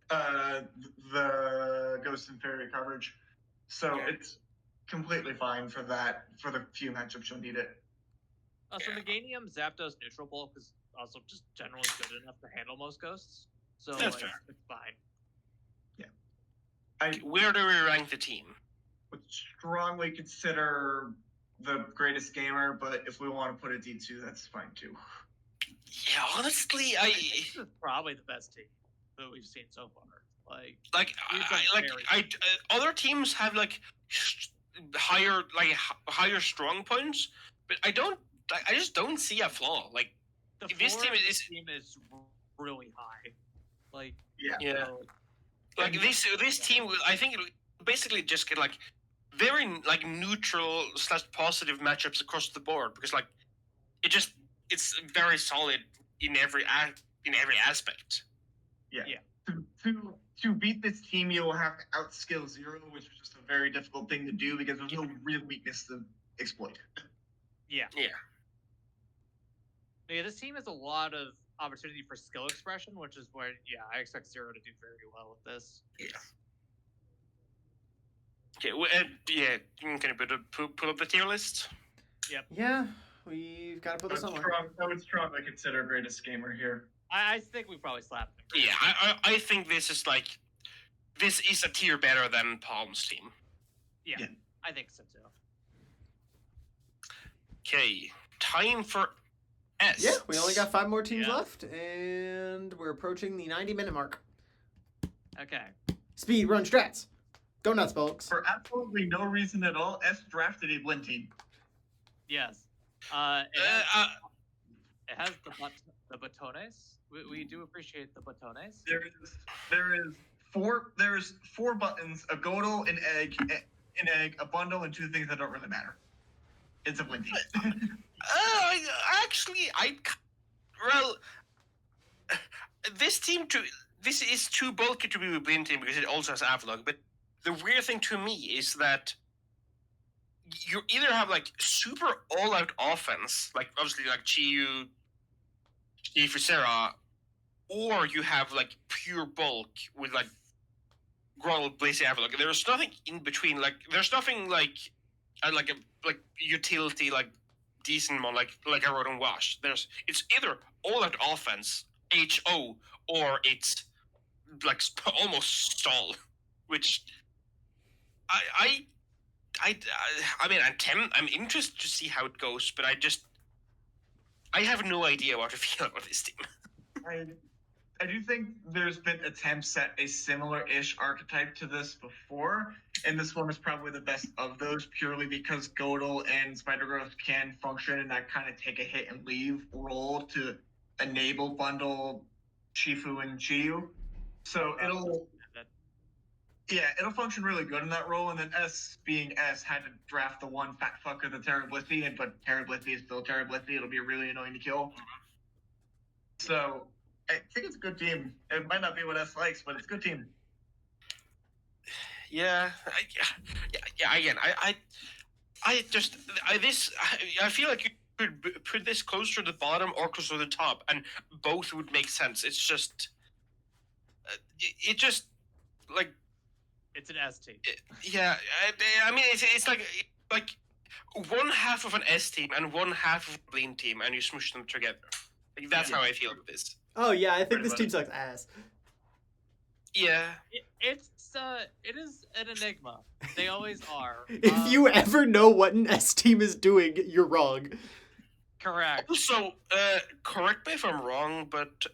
the Ghost and Fairy coverage. So it's completely fine for that, for the few matchups you'll need it. So Meganium, Zapdos, Neutral Bulk is also just generally good enough to handle most ghosts. So That's it's, fair. it's fine. Where do we rank the team? Would strongly consider the greatest gamer, but if we want to put a D2, that's fine too. Yeah, honestly, This is probably the best team that we've seen so far. Other teams have like higher strong points, but I just don't see a flaw. Like the this floor team of is team is really high. Like yeah. so, Like this team, I think it basically just get like very like neutral / positive matchups across the board because like it's very solid in every aspect. Yeah. Yeah. To beat this team, you'll have to outskill Zero, which is just a very difficult thing to do because there's no real weakness to exploit. Yeah. Yeah. Yeah, this team has a lot of opportunity for skill expression, which is where I expect Zero to do very well with this. Yeah. Okay. Well, can you pull up the tier list? Yeah, we've got to put this somewhere. I would strongly consider greatest gamer here. I think we probably slapped him. Yeah, I think this is a tier better than Palm's team. Yeah, Yeah. I think so too. Okay, time for S. Yeah, we only got 5 more teams Yeah. left, and we're approaching the 90-minute mark. Okay. Speed run strats. Go nuts, folks. For absolutely no reason at all, S drafted a Blinn team. Yes. It has the batones. We do appreciate the batones. There's 4 buttons, a Godel, an egg, a bundle, and 2 things that don't really matter. It's a Blinn team. This is too bulky to be a Blinn team because it also has Avalok. But the weird thing to me is that you either have like super all-out offense, like obviously like Chiyu, Fusera, or you have like pure bulk with like Growl, Blaze, Avalok. There's nothing in between. Like there's nothing like utility like decent mon like a Rotom Wash. It's either all-out offense, HO, or it's like almost stall, which I mean, I'm interested to see how it goes, but I have no idea what to feel about this team. I do think there's been attempts at a similar-ish archetype to this before, and this one is probably the best of those purely because Godel and Spider-Growth can function in that kind of take a hit and leave role to enable bundle Shifu and Chiyu. So it'll function really good in that role, and then S being S had to draft the one fat fucker, the Terrablithia, but Terrablithia is still Terrablithia. It'll be really annoying to kill. So I think it's a good team. It might not be what S likes, but it's a good team. Yeah. Again, I feel like you could put this closer to the bottom or closer to the top, and both would make sense. It's just, it just like. It's an S team. I mean, it's like one half of an S team and one half of a Blinn team, and you smush them together. Like that's how I feel about this. Oh yeah, I think this team sucks ass. Yeah. It is an enigma. They always are. If you ever know what an S team is doing, you're wrong. Correct. Also, correct me if I'm wrong, but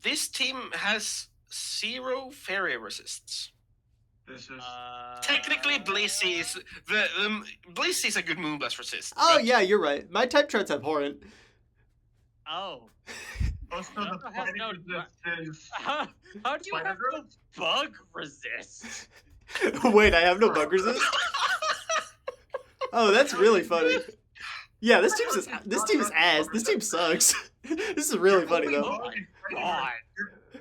this team has 0 fairy resists. This is Technically, Blazy is Blazy is a good Moonblast resist. Oh but yeah, you're right. My type charts have Horrent. Oh. also the It has fighting no resist is How do you have no Spider-Growth? bug resist? Wait, I have no bug resist? Oh, that's really funny. Yeah, this team is ass. This team sucks. This is really funny though. God.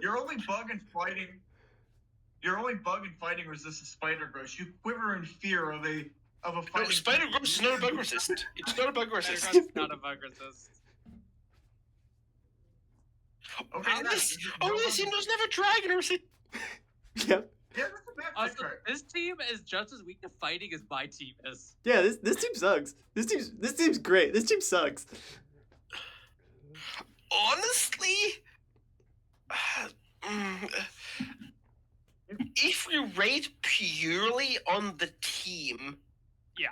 Your only bug in fighting resists Spider-Growth. You quiver in fear of a no, fighting. Spider-Growth is not a bug resist. It's not a bug resist. Spider-Growth's not a bug resist. Okay, This team doesn't have a dragon resist. Yep. Yeah, that's a bad Also, correct. this team is just as weak to fighting as my team is. Yeah, this team sucks. This team's great. This team sucks. Honestly, if we rate purely on the team, Yeah.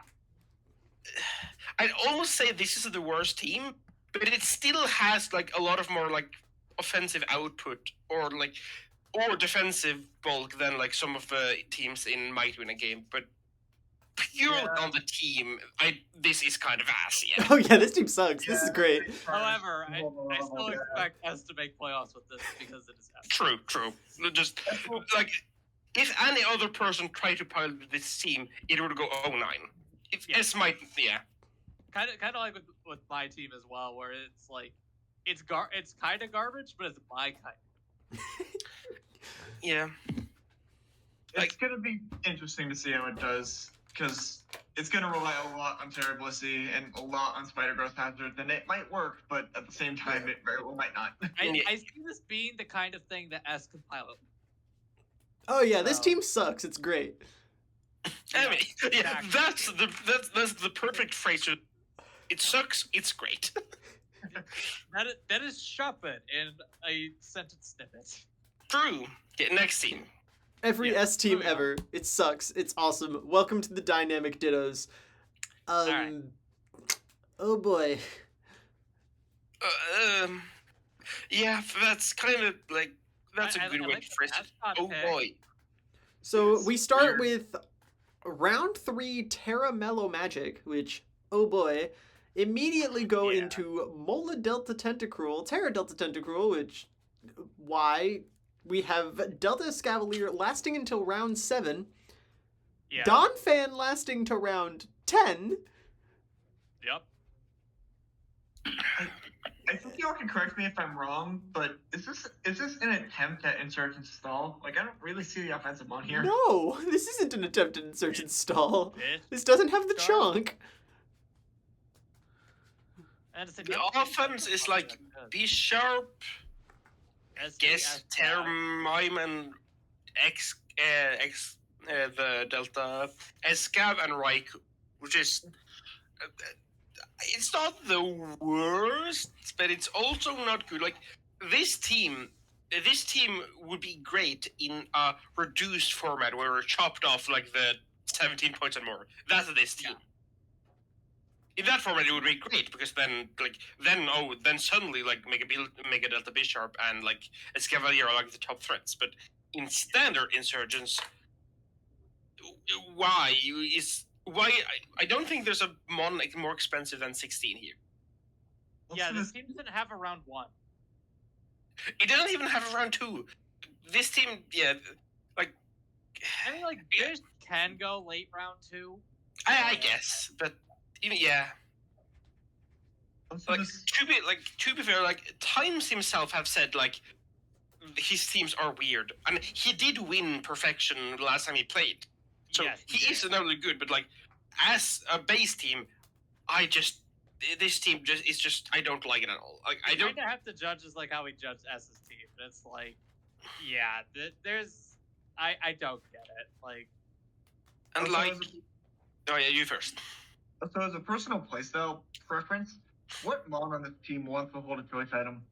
I'd almost say this is the worst team, but it still has like a lot of more like offensive output or defensive bulk than like some of the teams in Might Win a Game. But purely Yeah. on the team, this is kind of ass. Yeah. Oh yeah, this team sucks. This is Yeah, great. big time. However, I Yeah. still expect us to make playoffs with this because it is S. True. Just like if any other person tried to pilot this team, it would go 0-9. If Yeah. S might, yeah. Kind of like with my team as well, where it's like it's kind of garbage, but it's my kind. Yeah. It's gonna be interesting to see how it does, because it's gonna rely a lot on Terriblissy and a lot on Spider Growth Hazard, and it might work, but at the same time, it very well might not. I see this being the kind of thing that S can pilot. Oh yeah, this So- team sucks. It's great. I mean, yeah, exactly. that's the perfect phrase. It sucks. It's great. That is shopping in a sentence snippet. True. Yeah, next team. Every Yeah, S team moving on. ever. It sucks. It's awesome. Welcome to the Dynamic Dittos. Alright. Oh boy. Yeah, that's kind of like that's a I good way like to the phrase it. mascot Oh pick. boy. So It's we start weird. with round 3 Terra Mellow Magic, which, oh boy, immediately go Yeah. into Mola Delta Tentacruel, Terra Delta Tentacruel, which, why? We have Delta Escavalier lasting until round 7, Yeah. Dawn Fan lasting to round 10. Yep. I think y'all can correct me if I'm wrong, but is this an attempt at Insurgent Stall? Like, I don't really see the offensive on here. No, this isn't an attempt at Insurgent Stall. Bitch. This doesn't have the Stall. chunk. And it's The offense is like be sharp, guess Termime and X the Delta Escav and Raikou, which is it's not the worst, but it's also not good. Like this team would be great in a reduced format where we're chopped off like the 17 points and more. That's this team. In that format, it would be great because then suddenly like Mega Delta Bisharp and like Escavalier are like the top threats. But in standard Insurgents, I don't think there's a mon like more expensive than 16 here. Yeah, this team doesn't have a round 1. It doesn't even have a round 2. This team, yeah, like I mean, like, Bish can go late round 2. I guess, but even yeah. Also, Like this- to be fair, like Times himself have said like his teams are weird, and he did win perfection the last time he played, so Yes, he is not really good. But like as a base team, this team I don't like it at all. Like I You don't. kind of have to judge as like how we judge S's team. It's like, yeah, I don't get it. Like, And also, like, oh yeah, you first. So as a personal playstyle preference, what mon on this team wants to hold a choice item?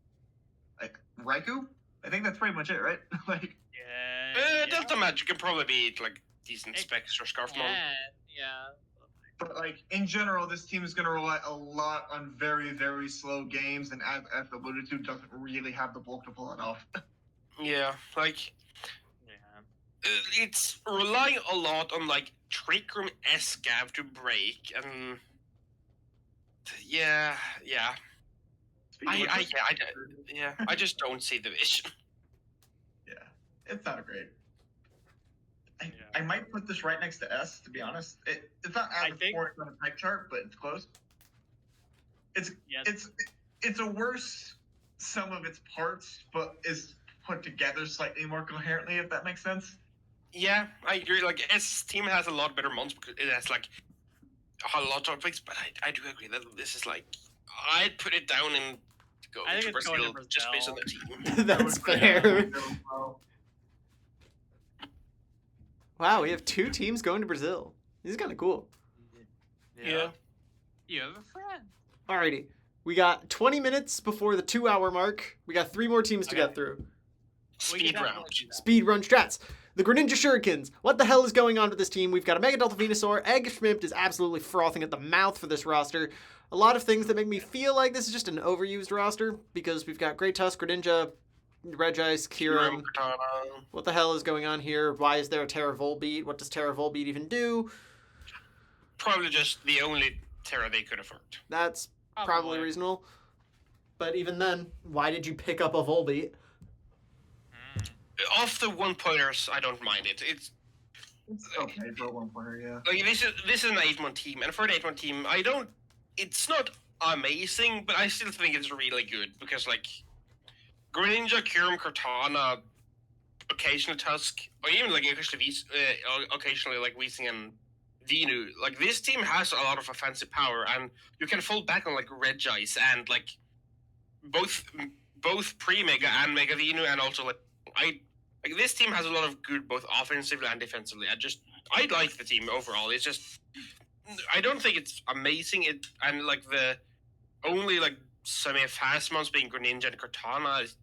Like Raikou? I think that's pretty much it, right? Like, yeah, Delta Magic can probably be like decent It specs or Scarf Mon. yeah. but like in general, this team is going to rely a lot on very, very slow games, and as alluded to, doesn't really have the bulk to pull it off. Yeah, like Yeah. it's relying a lot on like Trick Room Escav to break, and yeah. I just don't see the vision. Yeah, it's not great. Yeah. I might put this right next to S, to be honest. It's not I as think- important on a type chart, but it's close. Yes. It's a worse sum of its parts, but is put together slightly more coherently, if that makes sense. Yeah, I agree. Like S team has a lot better mons because it has like a lot of picks, but I do agree that this is like I'd put it down and go I think to it's going to Brazil just based on Brazil. the team. That's fair. Wow, we have 2 teams going to Brazil. This is kind of cool. Yeah. You have a friend. Alrighty. We got 20 minutes before the 2-hour mark. We got 3 more teams to Okay. get through. We can Speed definitely round. do that. Speed run strats. The Greninja Shurikens. What the hell is going on with this team? We've got a Mega Delta Venusaur. Egg Schmidt is absolutely frothing at the mouth for this roster. A lot of things that make me feel like this is just an overused roster because we've got Great Tusk, Greninja, Regice, Kyurem. Katana. What the hell is going on here? Why is there a Terra Volbeat? What does Terra Volbeat even do? Probably just the only Terra they could afford. That's probably reasonable. But even then, why did you pick up a Volbeat? Off the 1-pointers, I don't mind it. It's Okay for a 1-pointer, yeah. like this is an 8-man team, and for an 8-man team, I don't. It's not amazing, but I still think it's really good because like Greninja, Kyurem, Cortana, occasionally Tusk, or even like occasionally like Weezing and Venu. Like this team has a lot of offensive power, and you can fall back on like Regice and like both pre-Mega and Mega Venu, and also like this team has a lot of good both offensively and defensively. I like the team overall. It's just I don't think it's amazing. And like the only like semi-fast ones being Greninja and Cortana is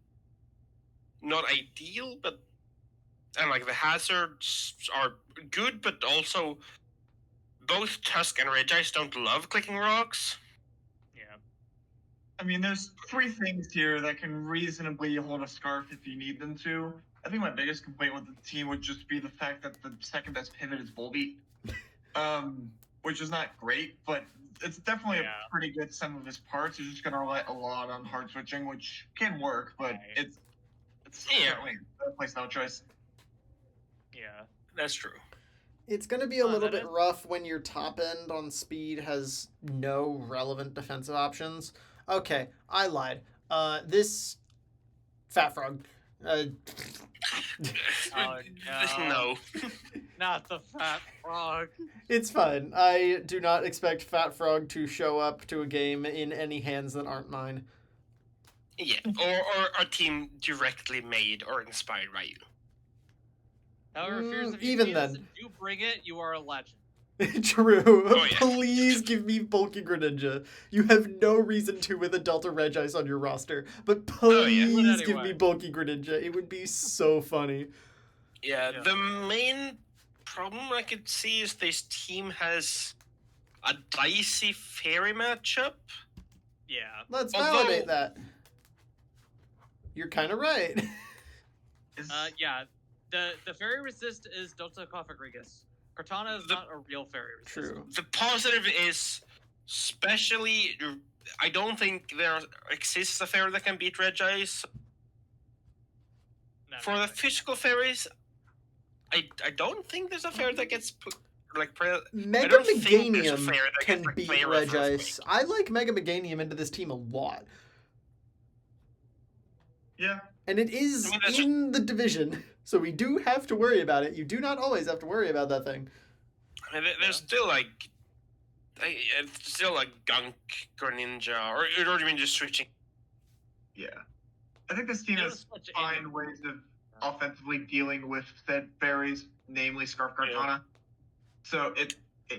not ideal, but and like the hazards are good, but also both Tusk and Regice don't love clicking rocks. Yeah. I mean, there's 3 things here that can reasonably hold a scarf if you need them to. I think my biggest complaint with the team would just be the fact that the second best pivot is Volbeat, which is not great, but it's definitely Yeah. a pretty good sum of his parts. You're just going to rely a lot on hard switching, which can work, but Right. it's Yeah. certainly a place no choice. Yeah. That's true. It's going to be a little that bit is- rough when your top end on speed has no relevant defensive options. Okay, I lied. This Fat Frog. Oh, No. Not the fat frog. It's fine. I do not expect Fat Frog to show up to a game in any hands that aren't mine. Yeah, or a team directly made or inspired by you. However, Fears, if you even see this then. and do bring it, you are a legend. True. Oh, yeah. Please give me bulky Greninja. You have no reason to with a Delta Regice on your roster, but Oh, yeah. please But give anyway. me bulky Greninja. It would be so funny. Yeah, Yeah. the main problem I could see is this team has a dicey fairy matchup. Yeah. Let's Although- validate that. You're kind of right. Is- Yeah. The fairy resist is Delta Cofagrigus. Cortana is The- not a real fairy resist. True. The positive is, especially, I don't think there exists a fairy that can beat Regice. No, For no, the no. physical fairies, I don't think there's a fairy that gets put like Mega don't think there's a Meganium fairy that can gets, like, beat player of Regice. I like Mega Meganium into this team a lot. yeah. And it is I mean, that's in the division, so we do have to worry about it. You do not always have to worry about that thing. I mean, there's still like, it's still like Gunk Greninja, or do you mean just switching? Yeah. I think this team That has was such a- find ways of offensively dealing with said fairies, namely Scarf Cortana. So it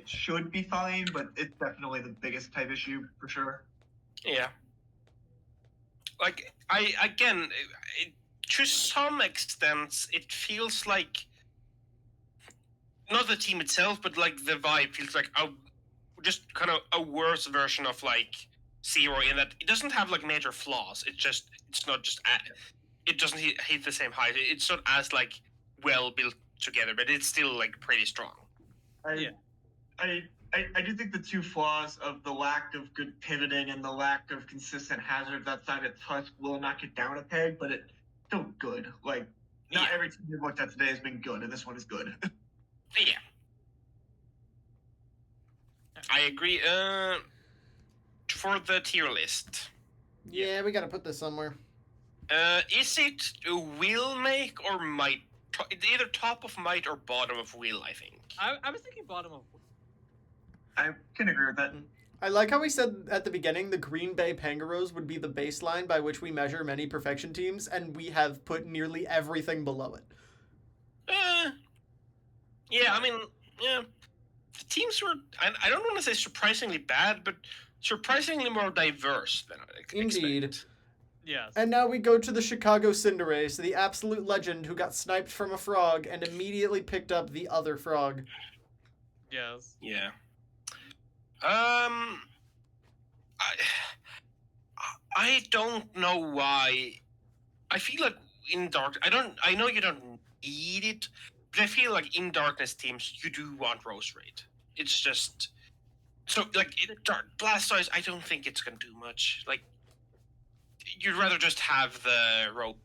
should be fine, but it's definitely the biggest type issue for sure. Yeah. Like to some extent, it feels like not the team itself, but like the vibe feels like just kind of a worse version of like Zero in that it doesn't have like major flaws. It's not just it doesn't hit the same height. It's not as like well built together, but it's still like pretty strong. Yeah. I do think the 2 flaws of the lack of good pivoting and the lack of consistent hazards outside of Tusk will knock it down a peg, but it's still good. Like, not Yeah. every team we've looked at today has been good, and this one is good. Yeah. I agree. For the tier list, Yeah, we gotta put this somewhere. is it will make or might? It's either top of might or bottom of will, I think. I was thinking bottom of. I can agree with that. I like how we said at the beginning the Green Bay Pangaros would be the baseline by which we measure many perfection teams, and we have put nearly everything below it. Yeah, I mean, yeah, the teams were. I don't want to say surprisingly bad, but surprisingly more diverse than I Indeed. expected. Yes. And now we go to the Chicago Cinderace, the absolute legend who got sniped from a frog and immediately picked up the other frog. Yes. Yeah. I don't know why. I feel like in dark. I know you don't need it, but I feel like in darkness teams you do want Rose Raid. It's just so like dark Blastoise. I don't think it's gonna do much. Like you'd rather just have the rope.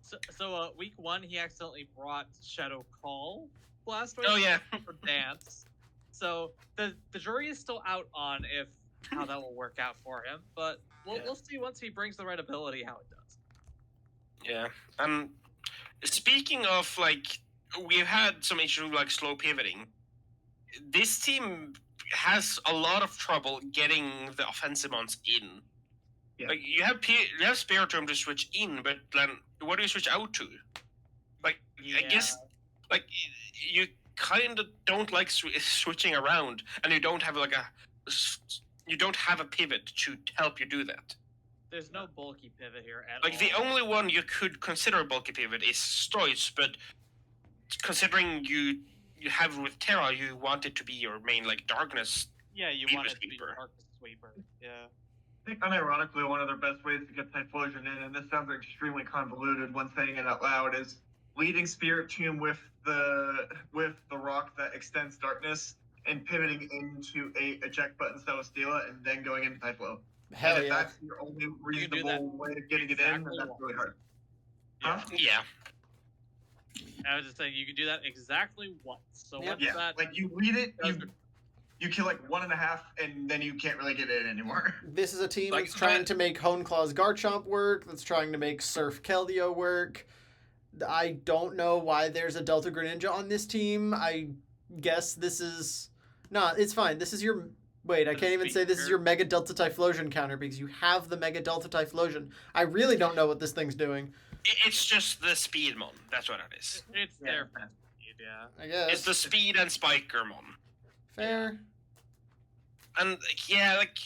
So week 1 he accidentally brought Shadow Call Blastoise Oh yeah. for Dance. So the jury is still out on if how that will work out for him, but we'll see once he brings the right ability how it does. Yeah. Speaking of like, we've had some issues with, like slow pivoting. This team has a lot of trouble getting the offensive mons in. Yeah. Like you have Spiritomb to switch in, but then what do you switch out to? Like I guess like you kind of don't like switching around, and you don't have like a pivot to help you do that. There's no bulky pivot here at Like all. the only one you could consider a bulky pivot is Stoice, but considering you have with Terra, you want it to be your main like darkness. Yeah, you Beaver want it to be Sweeper. Darkness Sweeper. Yeah. I think unironically one of their best ways to get Typhlosion in, and this sounds extremely convoluted when saying it out loud, is leading Spirit Tomb with the rock that extends darkness and pivoting into a eject button Celesteela and then going into Typhlo. Hell And if yeah. that's your only do reasonable that way of getting it in, then exactly that's once. really hard. Yeah. Huh? Yeah, I was just saying you can do that exactly once. So Yep. once Yeah, that like you lead it, does you kill like 1.5, and then you can't really get it in anymore. This is a team Like, that's trying that- to make Honeclaw's Garchomp work, that's trying to make Surf Keldeo work. I don't know why there's a Delta Greninja on this team. I guess this is... No, it's fine. This is your... Wait, I can't even say this is your Mega Delta Typhlosion counter because you have the Mega Delta Typhlosion. I really don't know what this thing's doing. it's just the speed mon. That's what it is. it's Yeah. their best speed, yeah. I guess. It's the speed and spiker mon. Fair. And yeah, like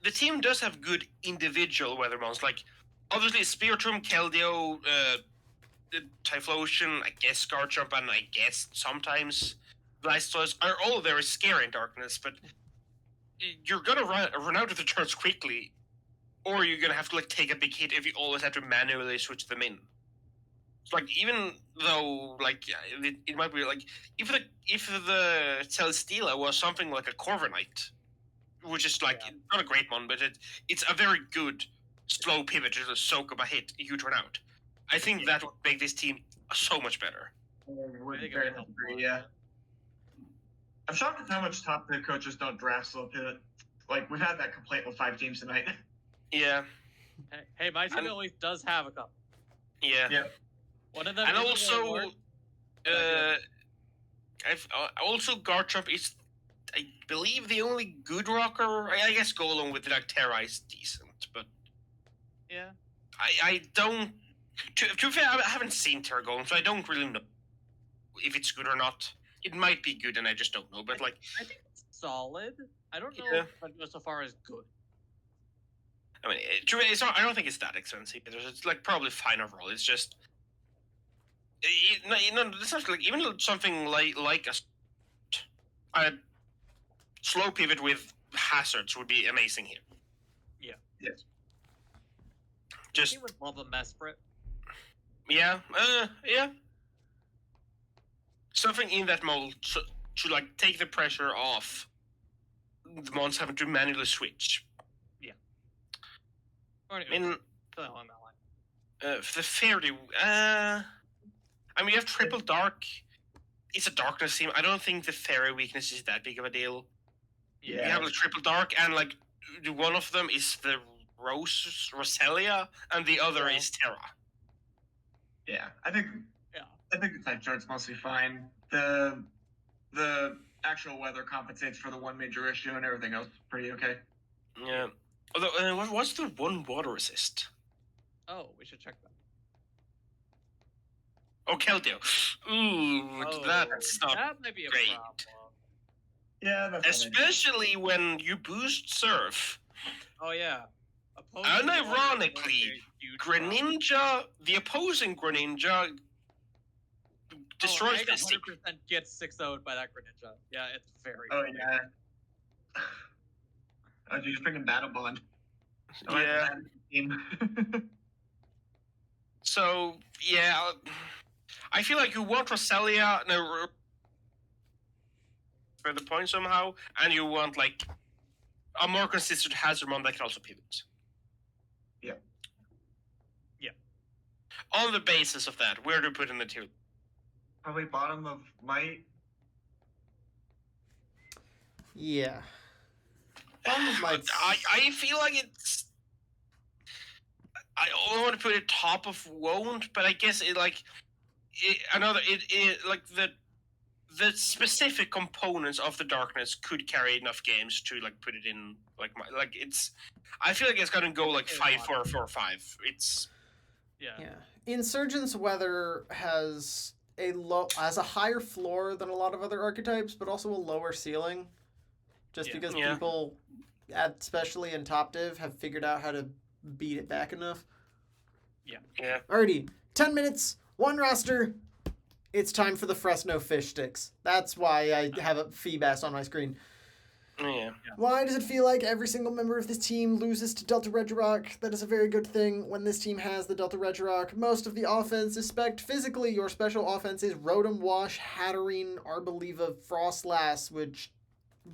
the team does have good individual weather mons. Like obviously Spiritomb, Keldeo, Typhlosion, I guess Garchomp, and I guess sometimes Blastoise are all very scary in darkness. But you're gonna run out of the turns quickly, or you're gonna have to like take a big hit if you always have to manually switch them in. So, like even though like it might be like if the Celesteela was something like a Corviknight, which is like not a great one, but it's a very good slow pivot to just soak up a hit, you turn out. I think that would make this team so much better. I I think it very would much help agree, a lot. yeah. I'm shocked at how much top tier coaches don't draft slow pivot. Like we've had that complaint with 5 teams tonight. Yeah, Hey, my team And- at least does have a couple. yeah, Yeah. One of them and is a also, Warlord. also Garchomp is, I believe, the only good rocker. I guess go along with like Terra is decent, but Yeah. I don't. To be fair, I haven't seen Terra going, so I don't really know if it's good or not. It might be good, and I just don't know. But like, I think it's solid. I don't know Yeah. if I'd go so far as good. I mean, it's not, I don't think it's that expensive. It's like probably fine overall. It's just, it's not like even something like a slow pivot with hazards would be amazing here. Yes. Just You would love a Mesprit. yeah, something in that mold to like take the pressure off the mons having to manually switch. Or I mean, something along that line. the fairy. I mean, you have triple dark. It's a darkness team. I don't think the fairy weakness is that big of a deal. You have like triple dark, and like one of them is the Roselia, and the other Yeah. is Terra. Yeah, I think Yeah. the type chart's mostly fine. The actual weather compensates for the one major issue, and everything else is pretty okay. Yeah. Although, what's the one water resist? Oh, we should check that. or Keldeo. Ooh, that's not that might be a great. problem. Yeah, that's not Especially when you boost Surf. Oh yeah. Opposing Unironically, Greninja, the opposing Greninja, destroys I this team. 100% gets 6-0'd by that Greninja. Yeah, it's very Oh funny. yeah. Oh, you just freaking Battle Bond. Oh, Yeah. that's a bad team. So yeah, I feel like you want Roselia for the point somehow, and you want like a more consistent Hazardmon that can also pivot. Yeah. Yeah. On the basis of that, where do you put in the two? Probably bottom of Might. Yeah. Bottom of Might's... I feel like it's. I don't want to put it top of Won't, but I guess it like like the specific components of the darkness could carry enough games to like put it in like it's. I feel like it's gonna go like 5-4, 4-5. It's. Yeah. Insurgent's Weather has a higher floor than a lot of other archetypes, but also a lower ceiling. Just because people, especially in top div, have figured out how to beat it back enough. Yeah. Alrighty, 10 minutes, one roster. It's time for the Fresno fish sticks. That's why I have a Feebas on my screen. Yeah. Why does it feel like every single member of this team loses to Delta Regirock? That is a very good thing when this team has the Delta Regirock. Most of the offense is spec'd physically. Your special offense is Rotom Wash, Hatterene, Arboliva, Frostlass, which...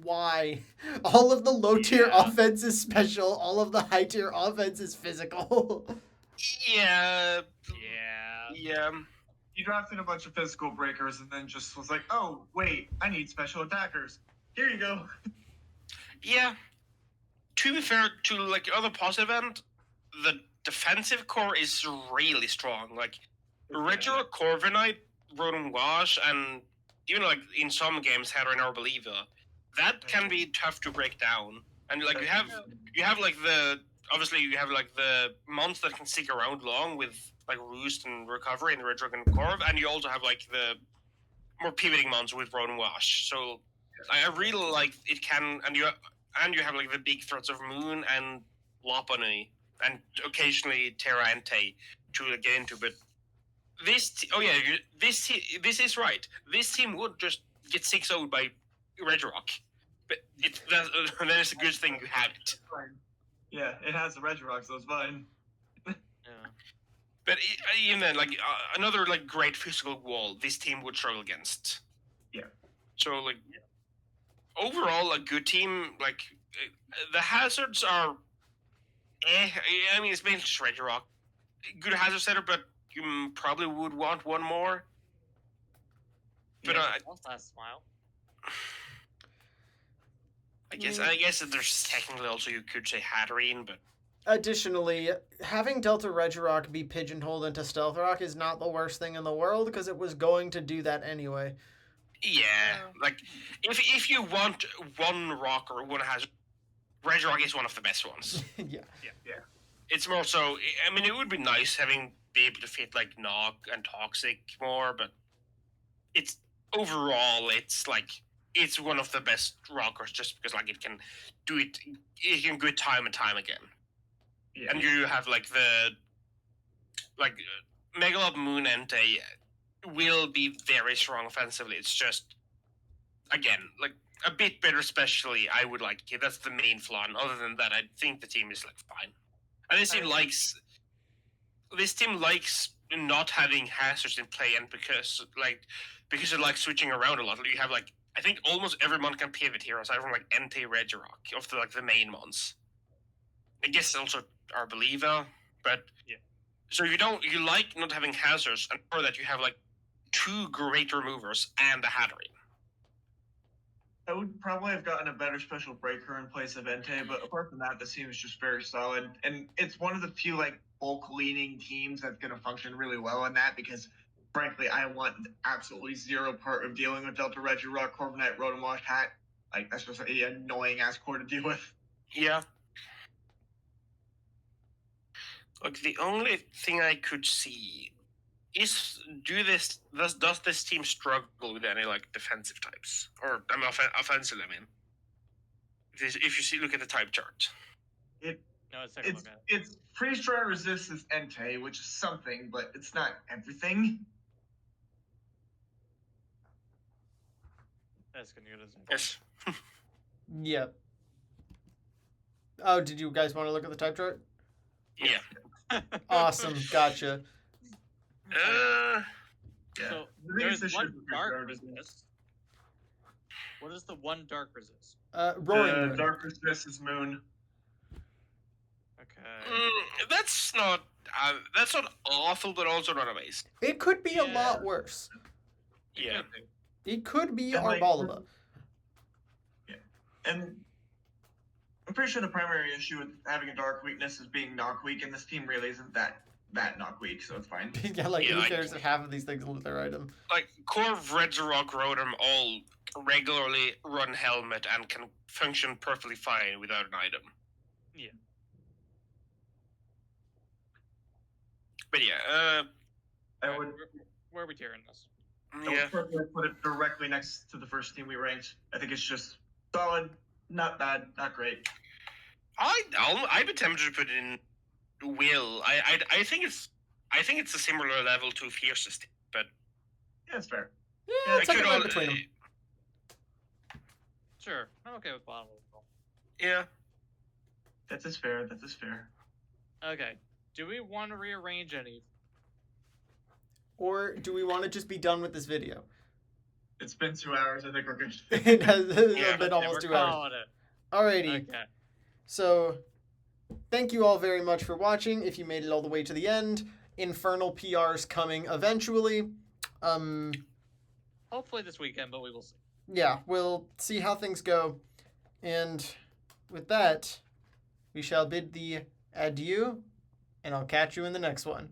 Why? All of the low-tier offense is special. All of the high-tier offense is physical. Yeah. He drafted a bunch of physical breakers and then just was like, oh, wait, I need special attackers. Here you go. Yeah. To be fair, to like the other positive end, the defensive core is really strong. Like Regirock, Corviknight, Rotom Wash, and even like in some games, Hatterene or Arboliva, that can be tough to break down. And like you have like the obviously you have like the mons that can stick around long with like Roost and Recovery and Regirock and Corv, and you also have like the more pivoting mons with Rotom Wash. So I really like it can, and you have like the big threats of Moon and Lopunny and occasionally Terra Entei to get into. But this is right. This team would just get 6-0 by Regirock, but then it's a good thing you have it. Yeah, it has the Regirock, so it's fine. But even then, like another like great physical wall, this team would struggle against. Yeah. So like overall, a good team. Like the hazards are. I mean, it's mainly just Regirock. Good hazard setter, but you probably would want one more. But last smile. I guess that there's technically also you could say Hatterene, but. Additionally, having Delta Regirock be pigeonholed into Stealth Rock is not the worst thing in the world, because it was going to do that anyway. Yeah, like, if you want one rock or one hazard, Regirock is one of the best ones. Yeah. It's more so, I mean, it would be nice be able to fit, like, Knock and Toxic more, but it's, overall, it's, like, it's one of the best rockers just because, like, it can do it time and time again. Yeah. And you have like Megalob, Moon, Entei will be very strong offensively. It's just again like a bit better, especially I would like. Okay, that's the main flaw. And other than that, I think the team is like fine. And this team likes not having hazards in play, and because it likes switching around a lot. You have like I think almost every mon can pivot here, aside from like Entei, Regirock of the main mons. I guess also Arboliva, but so you like not having hazards, and for that you have like two great removers and a Hatterene. I would probably have gotten a better special breaker in place of Entei, but apart from that, the team is just very solid, and it's one of the few like bulk leaning teams that's going to function really well in that because. Frankly, I want absolutely zero part of dealing with Delta Regirock, Corviknight, Rotom Wash, Hat. Like that's just an annoying ass core to deal with. Yeah. Like the only thing I could see does this team struggle with any like defensive types or offensive? I mean, if you look at the type chart. No, let's take a It's look at it. it's freeze dry resist is Entei, which is something, but it's not everything. That's gonna get us in. Yes. Yep. Oh, did you guys want to look at the type chart? Yeah. Awesome, gotcha. Yeah. So The biggest there's issue one with freeze dark dry resist. resist. What is the one dark resist? Roaring The Moon. dark resist is Moon. Okay. That's not awful, but also not amazing. It could be a Yeah. lot worse. Yeah. It could be And, like, Arbalaba. And I'm pretty sure the primary issue with having a dark weakness is being knock weak, and this team really isn't that knock weak, so it's fine. Yeah, like Yeah, who like- cares if half of these things lose their item? Like core Redsrock Rotom all regularly run helmet and can function perfectly fine without an item. Yeah. But yeah, I Alright, would where are we tearing this? I yeah. would personally put it directly next to the first team we ranked. I think it's just solid, not bad, not great. I'd be tempted to put in Will. I think it's a similar level to Fiercest, but Yeah, it's fair. Yeah, it's I like could right al- between them. Sure, I'm okay with bottom as well. Yeah. That is fair. That is fair. Okay, do we want to rearrange any? Or do we want to just be done with this video? It's been 2 hours. I think we're good. It has Yeah. been almost we're 2 hours. calling it. Alrighty. Okay. So, thank you all very much for watching. If you made it all the way to the end, Infernal PRs coming eventually. Hopefully this weekend, but we will see. Yeah, we'll see how things go. And with that, we shall bid thee adieu, and I'll catch you in the next one.